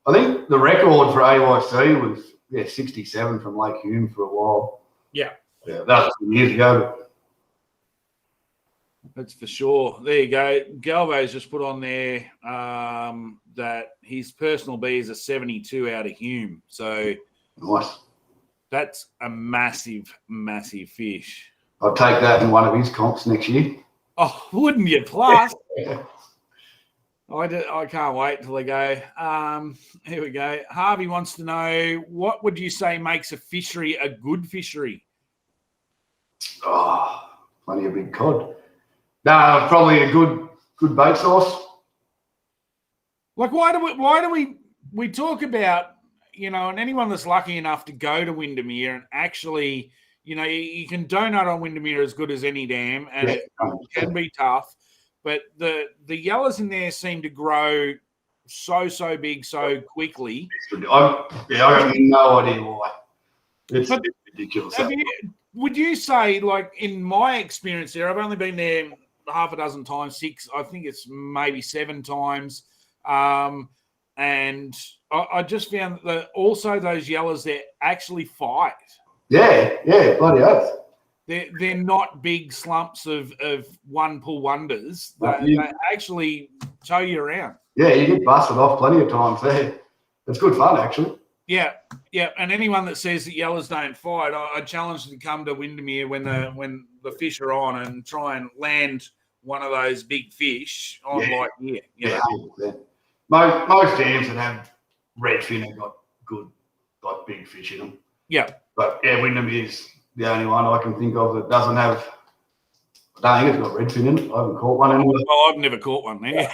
I think the record for AYC was 67 from Lake Hume for a while. Yeah. Yeah, that was some years ago. That's for sure. There you go. Galvo's just put on there that his personal B is a 72 out of Hume. So nice. That's a massive, massive fish. I'll take that in one of his comps next year. Oh, wouldn't you? Plus. I can't wait till they go. Here we go. Harvey wants to know, what would you say makes a fishery a good fishery? Oh, plenty of big cod. No, probably a good bait sauce. Like, why do we talk about, and anyone that's lucky enough to go to Windermere and actually, you can donut on Windermere as good as any dam, and it can be tough. But the yellows in there seem to grow so big so quickly. I have no idea why. It's ridiculous. Would you say, like, in my experience there, I've only been there half a dozen times, 6, I think it's maybe 7 times. And I just found that also those yellows there actually fight. Yeah, bloody oath. They're not big slumps of one pull wonders. They actually tow you around. Yeah, you get busted off plenty of times there. It's good fun, actually. Yeah. And anyone that says that yellows don't fight, I challenge them to come to Windermere when the fish are on and try and land one of those big fish on like here. Yeah. Most dams that have redfin have got good, like, big fish in them. Yeah. But Windermere is the only one I can think of that doesn't have. I don't think it's got redfin in it. I haven't caught one anyway. Well, I've never caught one there.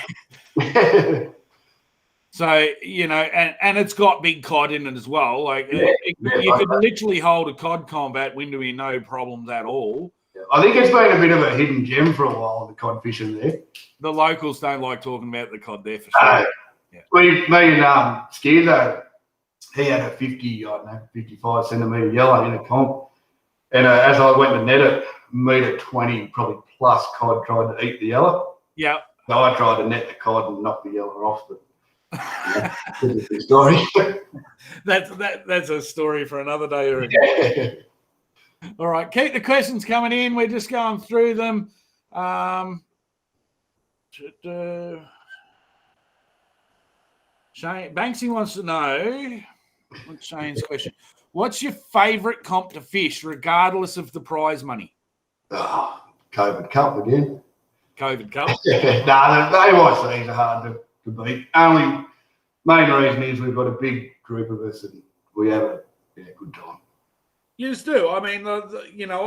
So, and it's got big cod in it as well. Like, you could literally hold a cod combat Windermere, no problems at all. I think it's been a bit of a hidden gem for a while, the cod fishing there. The locals don't like talking about the cod there for sure. Me and Skeers, he had a 55 centimetre yellow in a comp. And as I went to net it, metre 20, probably plus cod tried to eat the yellow. Yeah. So I tried to net the cod and knock the yellow off. But that's a story. That's a story for another day. All right, keep the questions coming in. We're just going through them. Shane Banksy wants to know, what's Shane's question? What's your favourite comp to fish, regardless of the prize money? Oh, COVID Cup again. COVID Cup? The AYCs are hard to beat. Only main reason is we've got a big group of us and we have a good time. You just do. I mean, I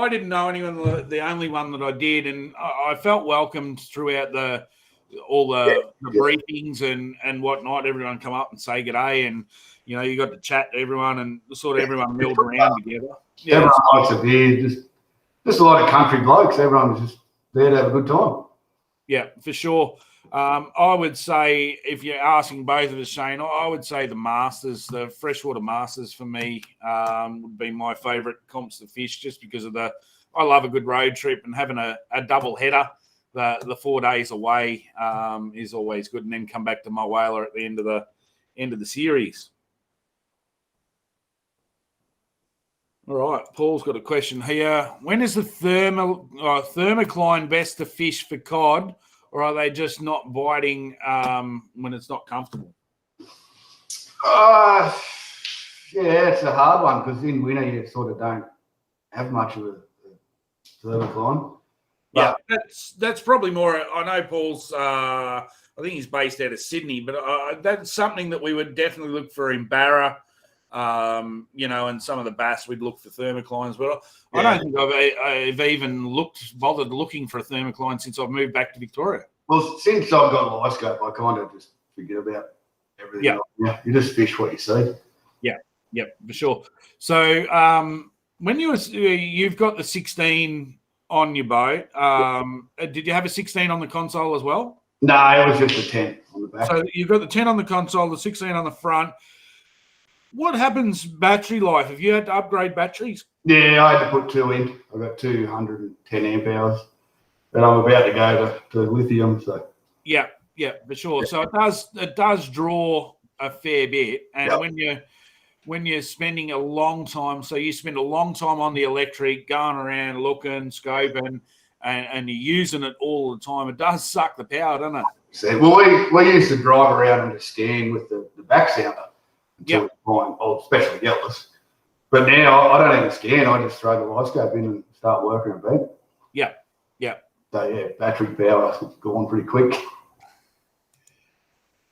didn't know anyone. The only one that I did, and I felt welcomed throughout all the briefings and whatnot. Everyone come up and say good day, and you got to chat to everyone, and sort of everyone milled around together. Yeah, everyone likes a beer. Just a lot of country blokes. Everyone's just there to have a good time. Yeah, for sure. I would say, if you're asking both of us, Shane, I would say the Masters, the freshwater Masters for me would be my favourite comps to fish, just because of I love a good road trip, and having a double header, the 4 days away is always good, and then come back to my whaler at the end of the series. All right, Paul's got a question here. When is the thermocline best to fish for cod? Or are they just not biting when it's not comfortable? It's a hard one, because in winter you sort of don't have much of a thermocline. Yeah, that's probably more. I know Paul's. I think he's based out of Sydney, but that's something that we would definitely look for in Barra. And some of the bass we'd look for thermoclines, but I don't think I've even bothered looking for a thermocline since I've moved back to Victoria. Well, since I've got a live scope, I kind of just forget about everything. Yeah, you just fish what you see. Yeah. Yep, for sure. So when you've got the 16 on your boat, did you have a 16 on the console as well? No, it was just a 10 on the back. So you've got the 10 on the console, the 16 on the front. What happens battery life? Have you had to upgrade batteries? Yeah, I had to put 2 in. I've got 210 amp hours, and I'm about to go to lithium. So yeah, for sure. So it does draw a fair bit, and when you're spending a long time, so you spend a long time on the electric, going around, looking, scoping, and you're using it all the time, it does suck the power, doesn't it? So, well, we used to drive around and just scan with the back sounder until we find, especially yellows. But now I don't even scan. I just throw the light scope in and start working a beat. Yeah. So yeah, battery power is gone pretty quick.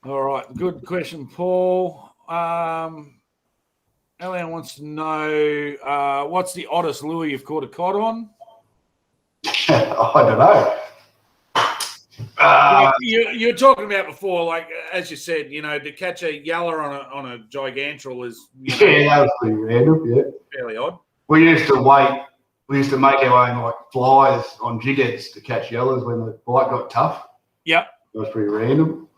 All right, good question, Paul. Elian wants to know what's the oddest lure you've caught a cod on? I don't know. You were talking about before, like as you said, to catch a yeller on a gigantrel is that was pretty random. Yeah, fairly odd. We used to wait. We used to make our own like flies on jig heads to catch yellers when the bite got tough. Yep, that was pretty random.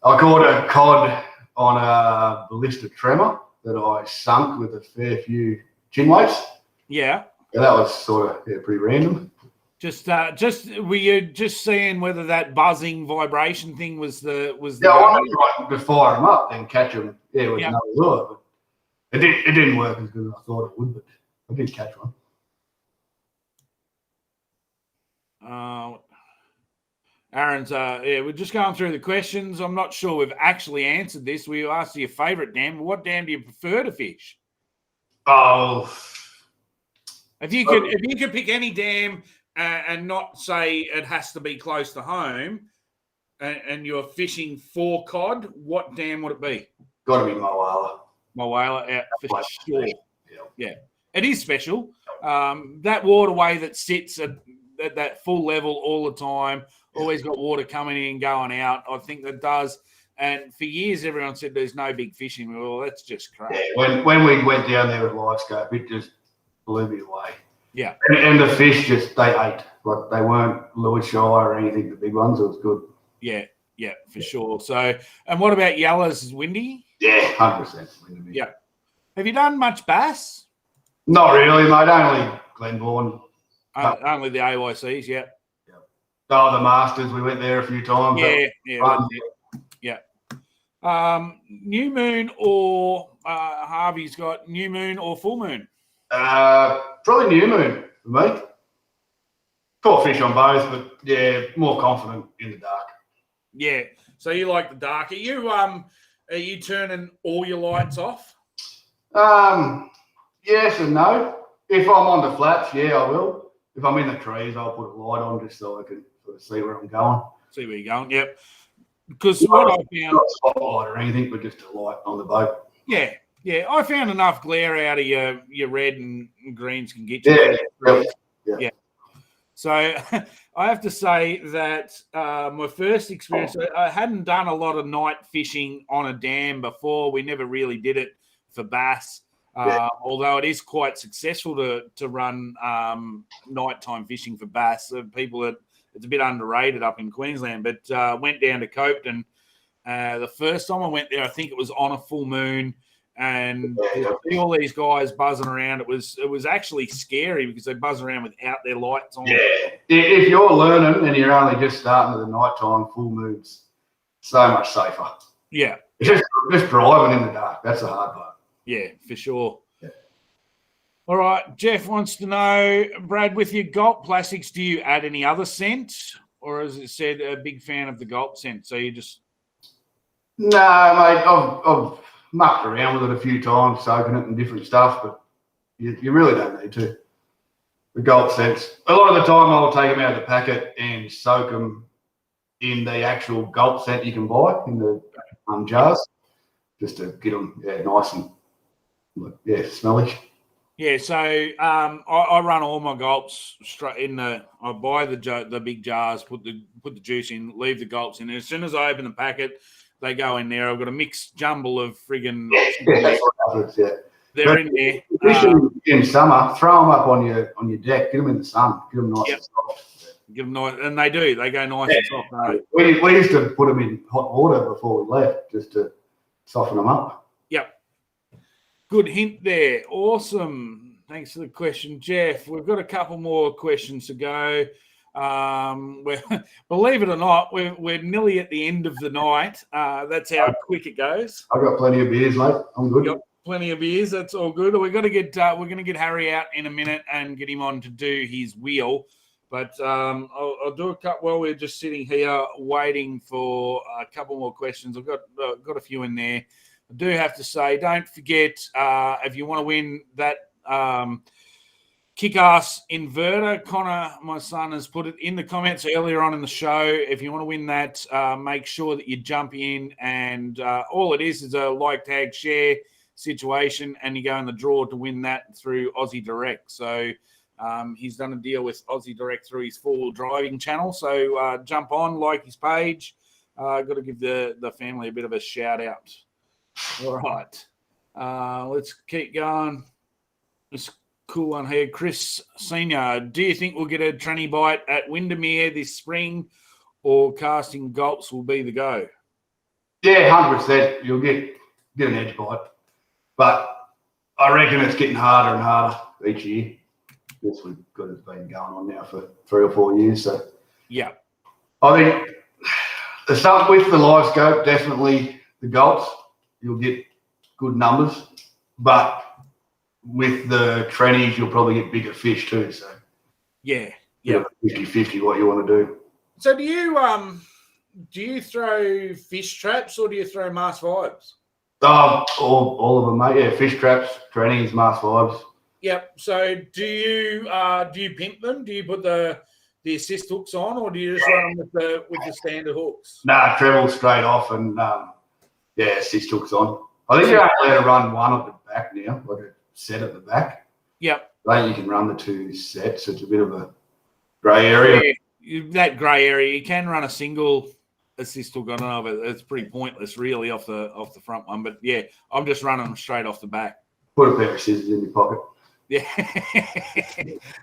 I caught a cod on a ballista tremor that I sunk with a fair few chin weights. Yeah, that was sort of pretty random. Just were you just seeing whether that buzzing vibration thing was the I wanted to fire them up and catch them. Yeah, with another lure, but it didn't work as good as I thought it would. But I did catch one. Aaron's we're just going through the questions. I'm not sure we've actually answered this. We asked you your favourite dam. What dam do you prefer to fish? Oh, if you could pick any dam and not say it has to be close to home, and you're fishing for cod, what dam would it be? Got to be Moala. Moala, for sure. Yeah, it is special. That waterway that sits at that full level all the time, always got water coming in, going out. I think that does. And for years, everyone said there's no big fishing. Well, that's just crap. Yeah, when we went down there with live scope, it just blew me away. Yeah. And the fish they ate. Like they weren't Lewis shy or anything, the big ones. It was good. Yeah, for sure. So, and what about yellows? Is windy? Yeah, 100% windy. Yeah. Have you done much bass? Not really, mate. Only Glenbourne. Only the AYCs, yeah. Oh, the Masters. We went there a few times. Yeah. New moon or Harvey's got new moon or full moon? Probably new moon for me. Caught fish on both, but yeah, more confident in the dark. Yeah. So you like the dark. Are you turning all your lights off? Yes and no. If I'm on the flats, yeah, I will. If I'm in the trees, I'll put a light on just so I can sort of see where I'm going. See where you're going, yep. Because what I found... Not a spotlight or anything, but just a light on the boat. Yeah. I found enough glare out of your red and greens can get you. Yeah. So I have to say that my first experience, I hadn't done a lot of night fishing on a dam before. We never really did it for bass. Although it is quite successful to run nighttime fishing for bass. It's a bit underrated up in Queensland, but went down to Copeton. The first time I went there, I think it was on a full moon, and to see all these guys buzzing around, it was actually scary because they buzz around without their lights on. Yeah, if you're learning and you're only just starting with the nighttime full moons, so much safer. Yeah, just driving in the dark. That's the hard part. Yeah, for sure. Yeah. All right. Jeff wants to know, Brad, with your Gulp plastics, do you add any other scent? Or as it said, a big fan of the Gulp scent? So you just... No, mate. I've mucked around with it a few times, soaking it in different stuff, but you really don't need to. The Gulp scents. A lot of the time I'll take them out of the packet and soak them in the actual Gulp scent you can buy in the jars, just to get them nice and smelly. Yeah, so I run all my gulps straight in I buy the big jars, put the juice in, leave the gulps in. And as soon as I open the packet, they go in there. I've got a mixed jumble of friggin' They're in there. Fishing in summer, throw them up on your deck, get them in the sun, get them nice and soft. Give them nice, and they do. They go nice and soft, don't they? We used to put them in hot water before we left just to soften them up. Yep. Good hint there. Awesome. Thanks for the question, Jeff. We've got a couple more questions to go. Believe it or not, we're nearly at the end of the night. That's how quick it goes. I've got plenty of beers, mate. I'm good. Got plenty of beers. That's all good. We're going to get Harry out in a minute and get him on to do his wheel. But I'll do a couple while we're just sitting here waiting for a couple more questions. I've got a few in there. I do have to say, don't forget, if you want to win that kick-ass inverter, Connor, my son, has put it in the comments earlier on in the show. If you want to win that, make sure that you jump in, and all it is a like, tag, share situation, and you go in the draw to win that through Aussie Direct. So he's done a deal with Aussie Direct through his four-wheel driving channel. So jump on, like his page. Got to give the family a bit of a shout out. All right. Let's keep going. This cool one here. Chris Senior, do you think we'll get a tranny bite at Windermere this spring, or casting gulps will be the go? Yeah, 100%. You'll get an edge bite. But I reckon it's getting harder and harder each year. Yes, it's been going on now for 3 or 4 years. So yeah, I think the stuff with the live scope, definitely the gulps, you'll get good numbers. But with the trannies, you'll probably get bigger fish too. So yeah, 50-50 what you want to do. So do you throw fish traps or do you throw Mars 5s? All of them, mate. Yeah, fish traps, trannies, Mars 5s. Yep. So do you pimp them? Do you put the assist hooks on, or do you just run them with the standard hooks? Nah, treble straight off and assist hooks on. I think you're only allowed to run one at the back now, like a set at the back. Yep. I think you can run the 2 sets. It's a bit of a grey area. Yeah, that grey area, you can run a single assist hook on it, but it's pretty pointless really off the front one. But yeah, I'm just running them straight off the back. Put a pair of scissors in your pocket. Yeah,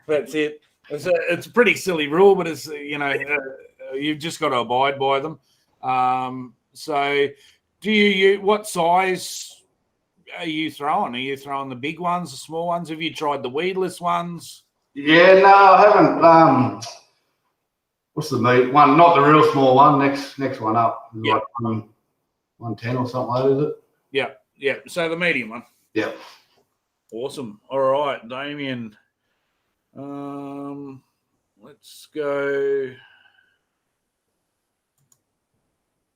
that's it. It's a pretty silly rule, but it's you've just got to abide by them. So, what size are you throwing? Are you throwing the big ones, the small ones? Have you tried the weedless ones? Yeah, no, I haven't. What's the meat one? Not the real small one. Next one up. Yeah. Like 110 or something like that, is it? Yeah, yeah. So the medium one. Yeah. Awesome. All right, Damien. Let's go.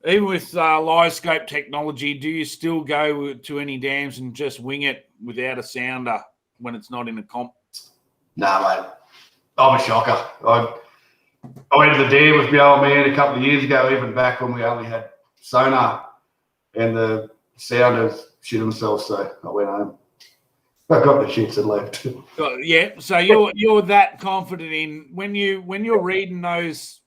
Even with live scope technology, do you still go to any dams and just wing it without a sounder when it's not in a comp? No, mate. I'm a shocker. I went to the dam with my old man a couple of years ago, even back when we only had sonar, and the sounders shit themselves, so I went home. I got the shits and left. Yeah, so you're that confident in when you're reading those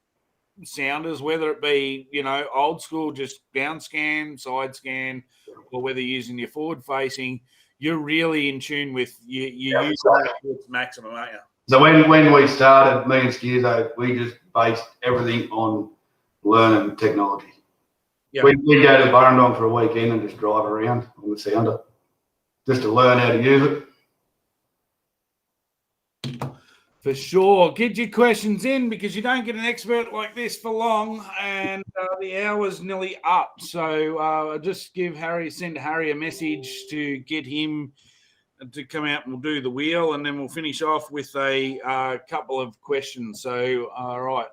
sounders, whether it be old school, just down scan, side scan, or whether you're using your forward facing, you're really in tune with you use that to its maximum, aren't you? So when we started, me and Skeers, we just based everything on learning technology. Yep. We go to Burrendong for a weekend and just drive around on the sounder, just to learn how to use it. For sure. Get your questions in, because you don't get an expert like this for long, and the hour's nearly up. So I'll just send Harry a message to get him to come out, and we'll do the wheel, and then we'll finish off with a couple of questions. So, all right.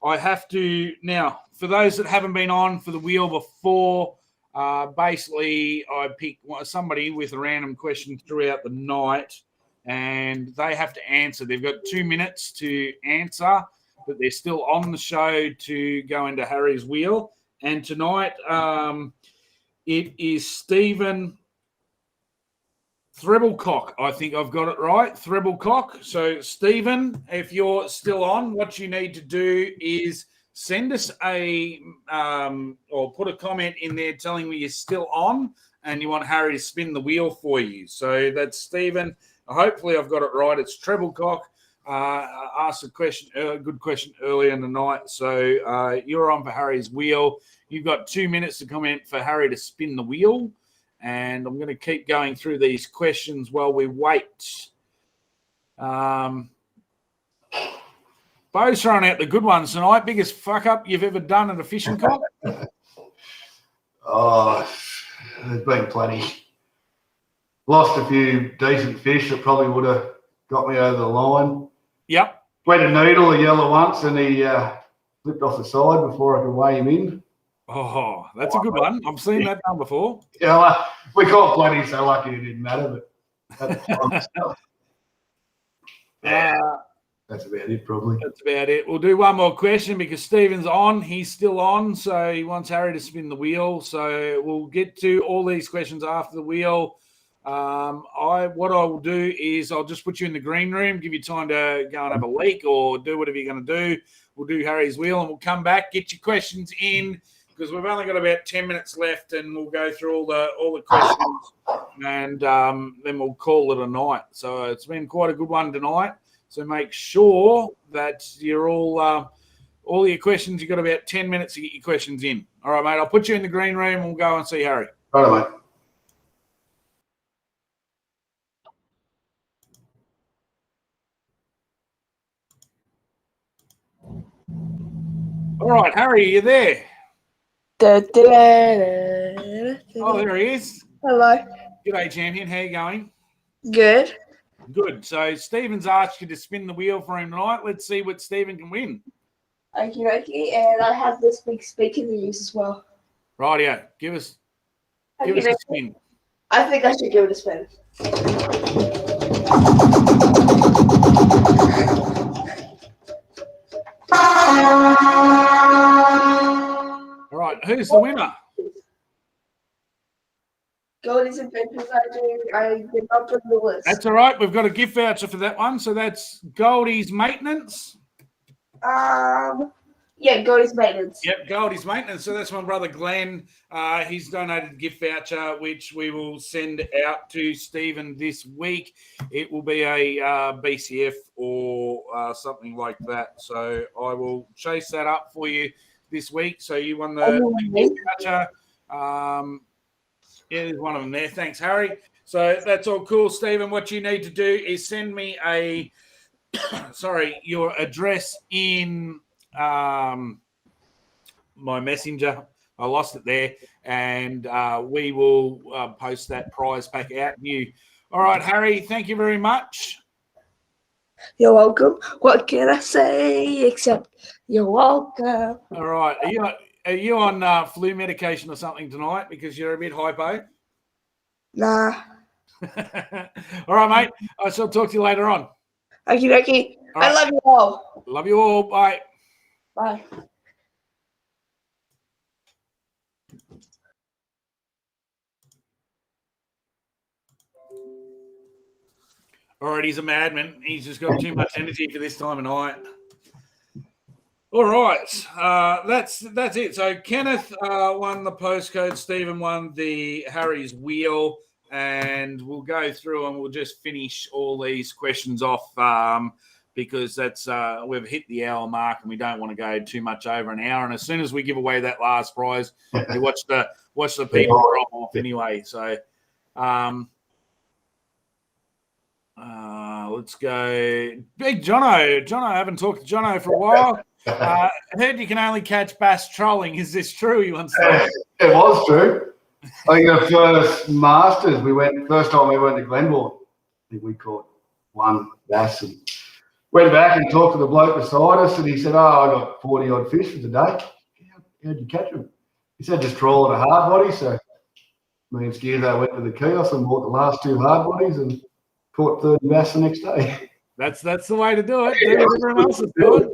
I have to now, for those that haven't been on for the wheel before, basically I pick somebody with a random question throughout the night, and they have to answer. They've got 2 minutes to answer, but they're still on the show to go into Harry's wheel. And tonight it is Stephen Threbblecock. I think I've got it right. Threbblecock. So, Stephen, if you're still on, what you need to do is send us or put a comment in there telling me you're still on, and you want Harry to spin the wheel for you. So that's Stephen. Hopefully I've got it right. It's treble cock. Asked a question, good question earlier in the night. So you're on for Harry's wheel. You've got 2 minutes to comment for Harry to spin the wheel. And I'm going to keep going through these questions while we wait. Bo's throwing out the good ones tonight. Biggest fuck up you've ever done at a fishing comp? Oh, there's been plenty. Lost a few decent fish that probably would have got me over the line. Yep. Went a needle a yellow once and he flipped off the side before I could weigh him in. Oh, that's a good one. I've seen that done before. Yeah, we caught plenty, so lucky it didn't matter. But that's about it, probably. That's about it. We'll do one more question because Stephen's on. He's still on, so he wants Harry to spin the wheel. So we'll get to all these questions after the wheel. What I will do is I'll just put you in the green room, give you time to go and have a leak or do whatever you're going to do. We'll do Harry's wheel and we'll come back, get your questions in because we've only got about 10 minutes left and we'll go through all the questions and then we'll call it a night. So it's been quite a good one tonight. So make sure that you're all your questions, you've got about 10 minutes to get your questions in. All right, mate, I'll put you in the green room and we'll go and see Harry. All right, mate. All right, Harry, are you there? Da, da, da, da. Oh, there he is. Hello. G'day, champion. How you going? Good. Good. So Stephen's asked you to spin the wheel for him tonight. Let's see what Stephen can win. Okay, and I have this big speaker to use as well. Rightio. Give us a spin. I think I should give it a spin. All right, who's the winner? Goldie's Adventures. I did not put the list. That's all right. We've got a gift voucher for that one. So that's Goldie's Maintenance. Yeah, Goldie's Maintenance. Yep, Goldie's Maintenance. So that's my brother Glenn. He's donated a gift voucher, which we will send out to Stephen this week. It will be a BCF or something like that. So I will chase that up for you this week. So you won the gift voucher. Yeah, there's one of them there. Thanks, Harry. So that's all cool, Stephen. What you need to do is send me your address in my messenger. I lost it there, and we will post that prize pack out to you. All right, Harry, thank you very much. You're welcome. What can I say except you're welcome? All right. Are you on flu medication or something tonight because you're a bit hypo? Nah. All right, mate. I shall talk to you later on. Okay. Right. I love you all. Love you all. Bye. Bye. All right, he's a madman. He's just got too much energy for this time of night. All right, that's it. So Kenneth won the postcode. Stephen won the Harry's wheel, and we'll go through and we'll just finish all these questions off because that's we've hit the hour mark and we don't want to go too much over an hour. And as soon as we give away that last prize, we watch the people drop off anyway. So let's go. Big Jono. Jono, I haven't talked to Jono for a while. I heard you can only catch bass trolling. Is this true? He wants to know. It was true. I think the first Masters, first time we went to Glenmore, I think we caught one bass and went back and talked to the bloke beside us and he said, I got 40 odd fish for the day. How'd you catch them? He said, just trawling a hard body. So me and Skeers went to the kiosk and bought the last two hard bodies and caught 30 bass the next day. That's the way to do it. Do what everyone else is doing.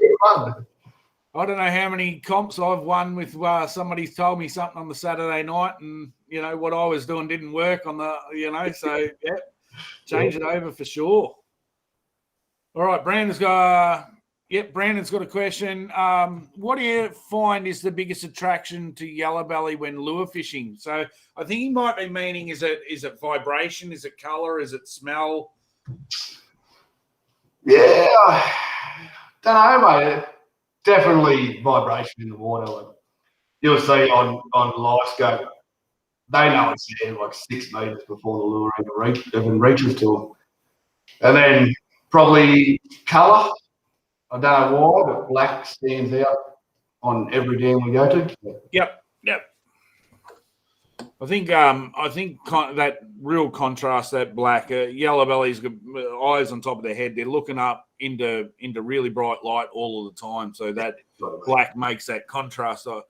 I don't know how many comps I've won with somebody's told me something on the Saturday night and, what I was doing didn't work on the, so, yeah, change it over for sure. All right, Brandon's got, Yep, Brandon's got a question. What do you find is the biggest attraction to yellow belly when lure fishing? So I think he might be meaning, is it vibration? Is it colour? Is it smell? Yeah, don't know, mate. Definitely vibration in the water. Like you'll see on live scope, they know it's there like 6 meters before the lure even reaches to them. And then probably colour. I don't know why, but black stands out on every dam we go to. Yep. I think that real contrast, that black, yellow belly's got eyes on top of their head. They're looking up into really bright light all of the time. So that black makes that contrast, for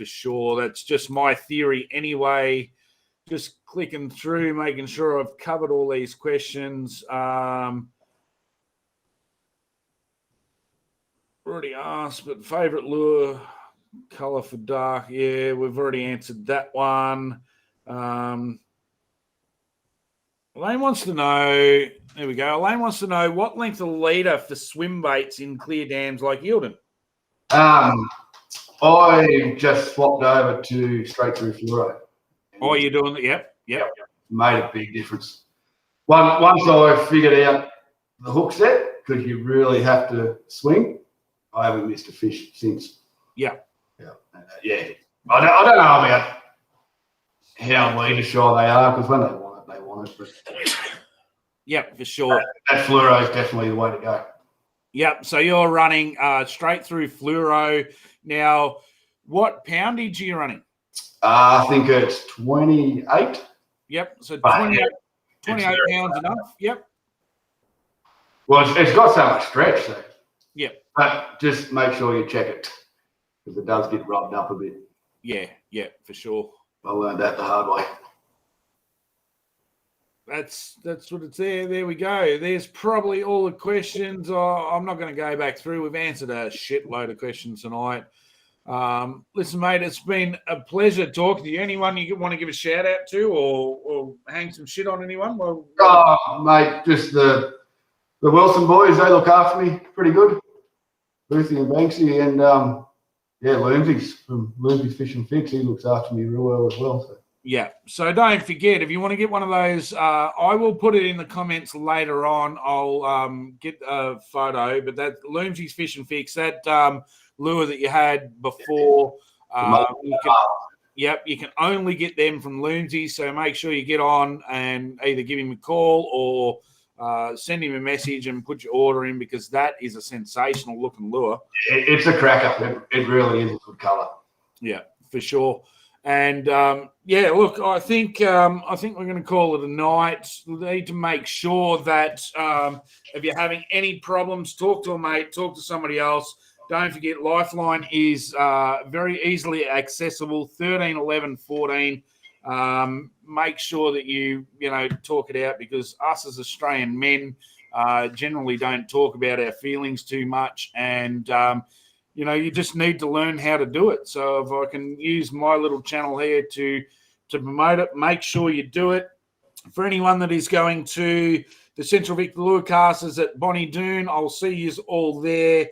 sure. That's just my theory anyway. Just clicking through, making sure I've covered all these questions. Already asked, but favourite lure, colour for dark. Yeah, we've already answered that one. Elaine wants to know, there we go. Elaine wants to know what length of leader for swim baits in clear dams like Eildon? I just swapped over to straight through fluoro. Oh, you're doing it? Yep. Made a big difference. Once I figured out the hook set, because you really have to swing, I haven't missed a fish since. Yeah. I don't know about how leader shy they are, because when they want it. But yeah, for sure. That fluoro is definitely the way to go. Yep. So you're running straight through fluoro. Now, what poundage are you running? I think it's 28. Yep. So 28 pounds enough. Yep. Well, it's got so much stretch, so. Yep. But just make sure you check it, because it does get rubbed up a bit. Yeah, for sure. I learned that the hard way. That's what it's there. There we go. There's probably all the questions. I'm not going to go back through. We've answered a shitload of questions tonight. Listen, mate, it's been a pleasure talking to you. Anyone you want to give a shout out to or hang some shit on anyone? Mate, just the Wilson boys, they look after me pretty good. Boothie and Banksy, and Loomsy's from Loomsy's Fish and Fix. He looks after me real well as well. So. Yeah. So don't forget, if you want to get one of those, I will put it in the comments later on. I'll get a photo, but that Loomsy's Fish and Fix, that lure that you had before, you can only get them from Loomsy. So make sure you get on and either give him a call or send him a message and put your order in, because that is a sensational looking lure. It's a cracker. It really is a good colour. Yeah, for sure. And look, I think we're going to call it a night. We need to make sure that if you're having any problems, talk to a mate, talk to somebody else. Don't forget, Lifeline is very easily accessible. 13, 11, 14. Make sure that you talk it out, because us as Australian men generally don't talk about our feelings too much, and you just need to learn how to do it. So if I can use my little channel here to promote it, make sure you do it. For anyone that is going to the Central Victor Lure Casters at Bonnie Doon, I'll see you all there.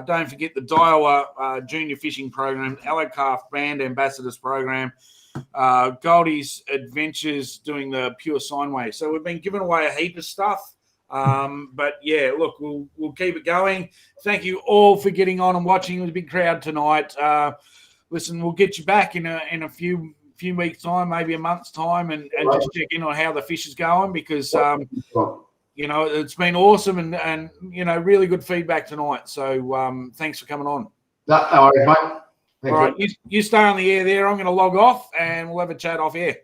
Don't forget the Daiwa Junior Fishing Program, Allocarf Brand Ambassadors Program, Goldie's Adventures doing the Pure Sine Wave. So we've been giving away a heap of stuff. But yeah, look, we'll keep it going. Thank you all for getting on and watching. It was a big crowd tonight. Listen, we'll get you back in a few weeks' time, maybe a month's time, and just check in on how the fish is going, because it's been awesome and really good feedback tonight. So thanks for coming on. No worries, mate. Thanks, all right, you stay on the air there. I'm going to log off and we'll have a chat off air.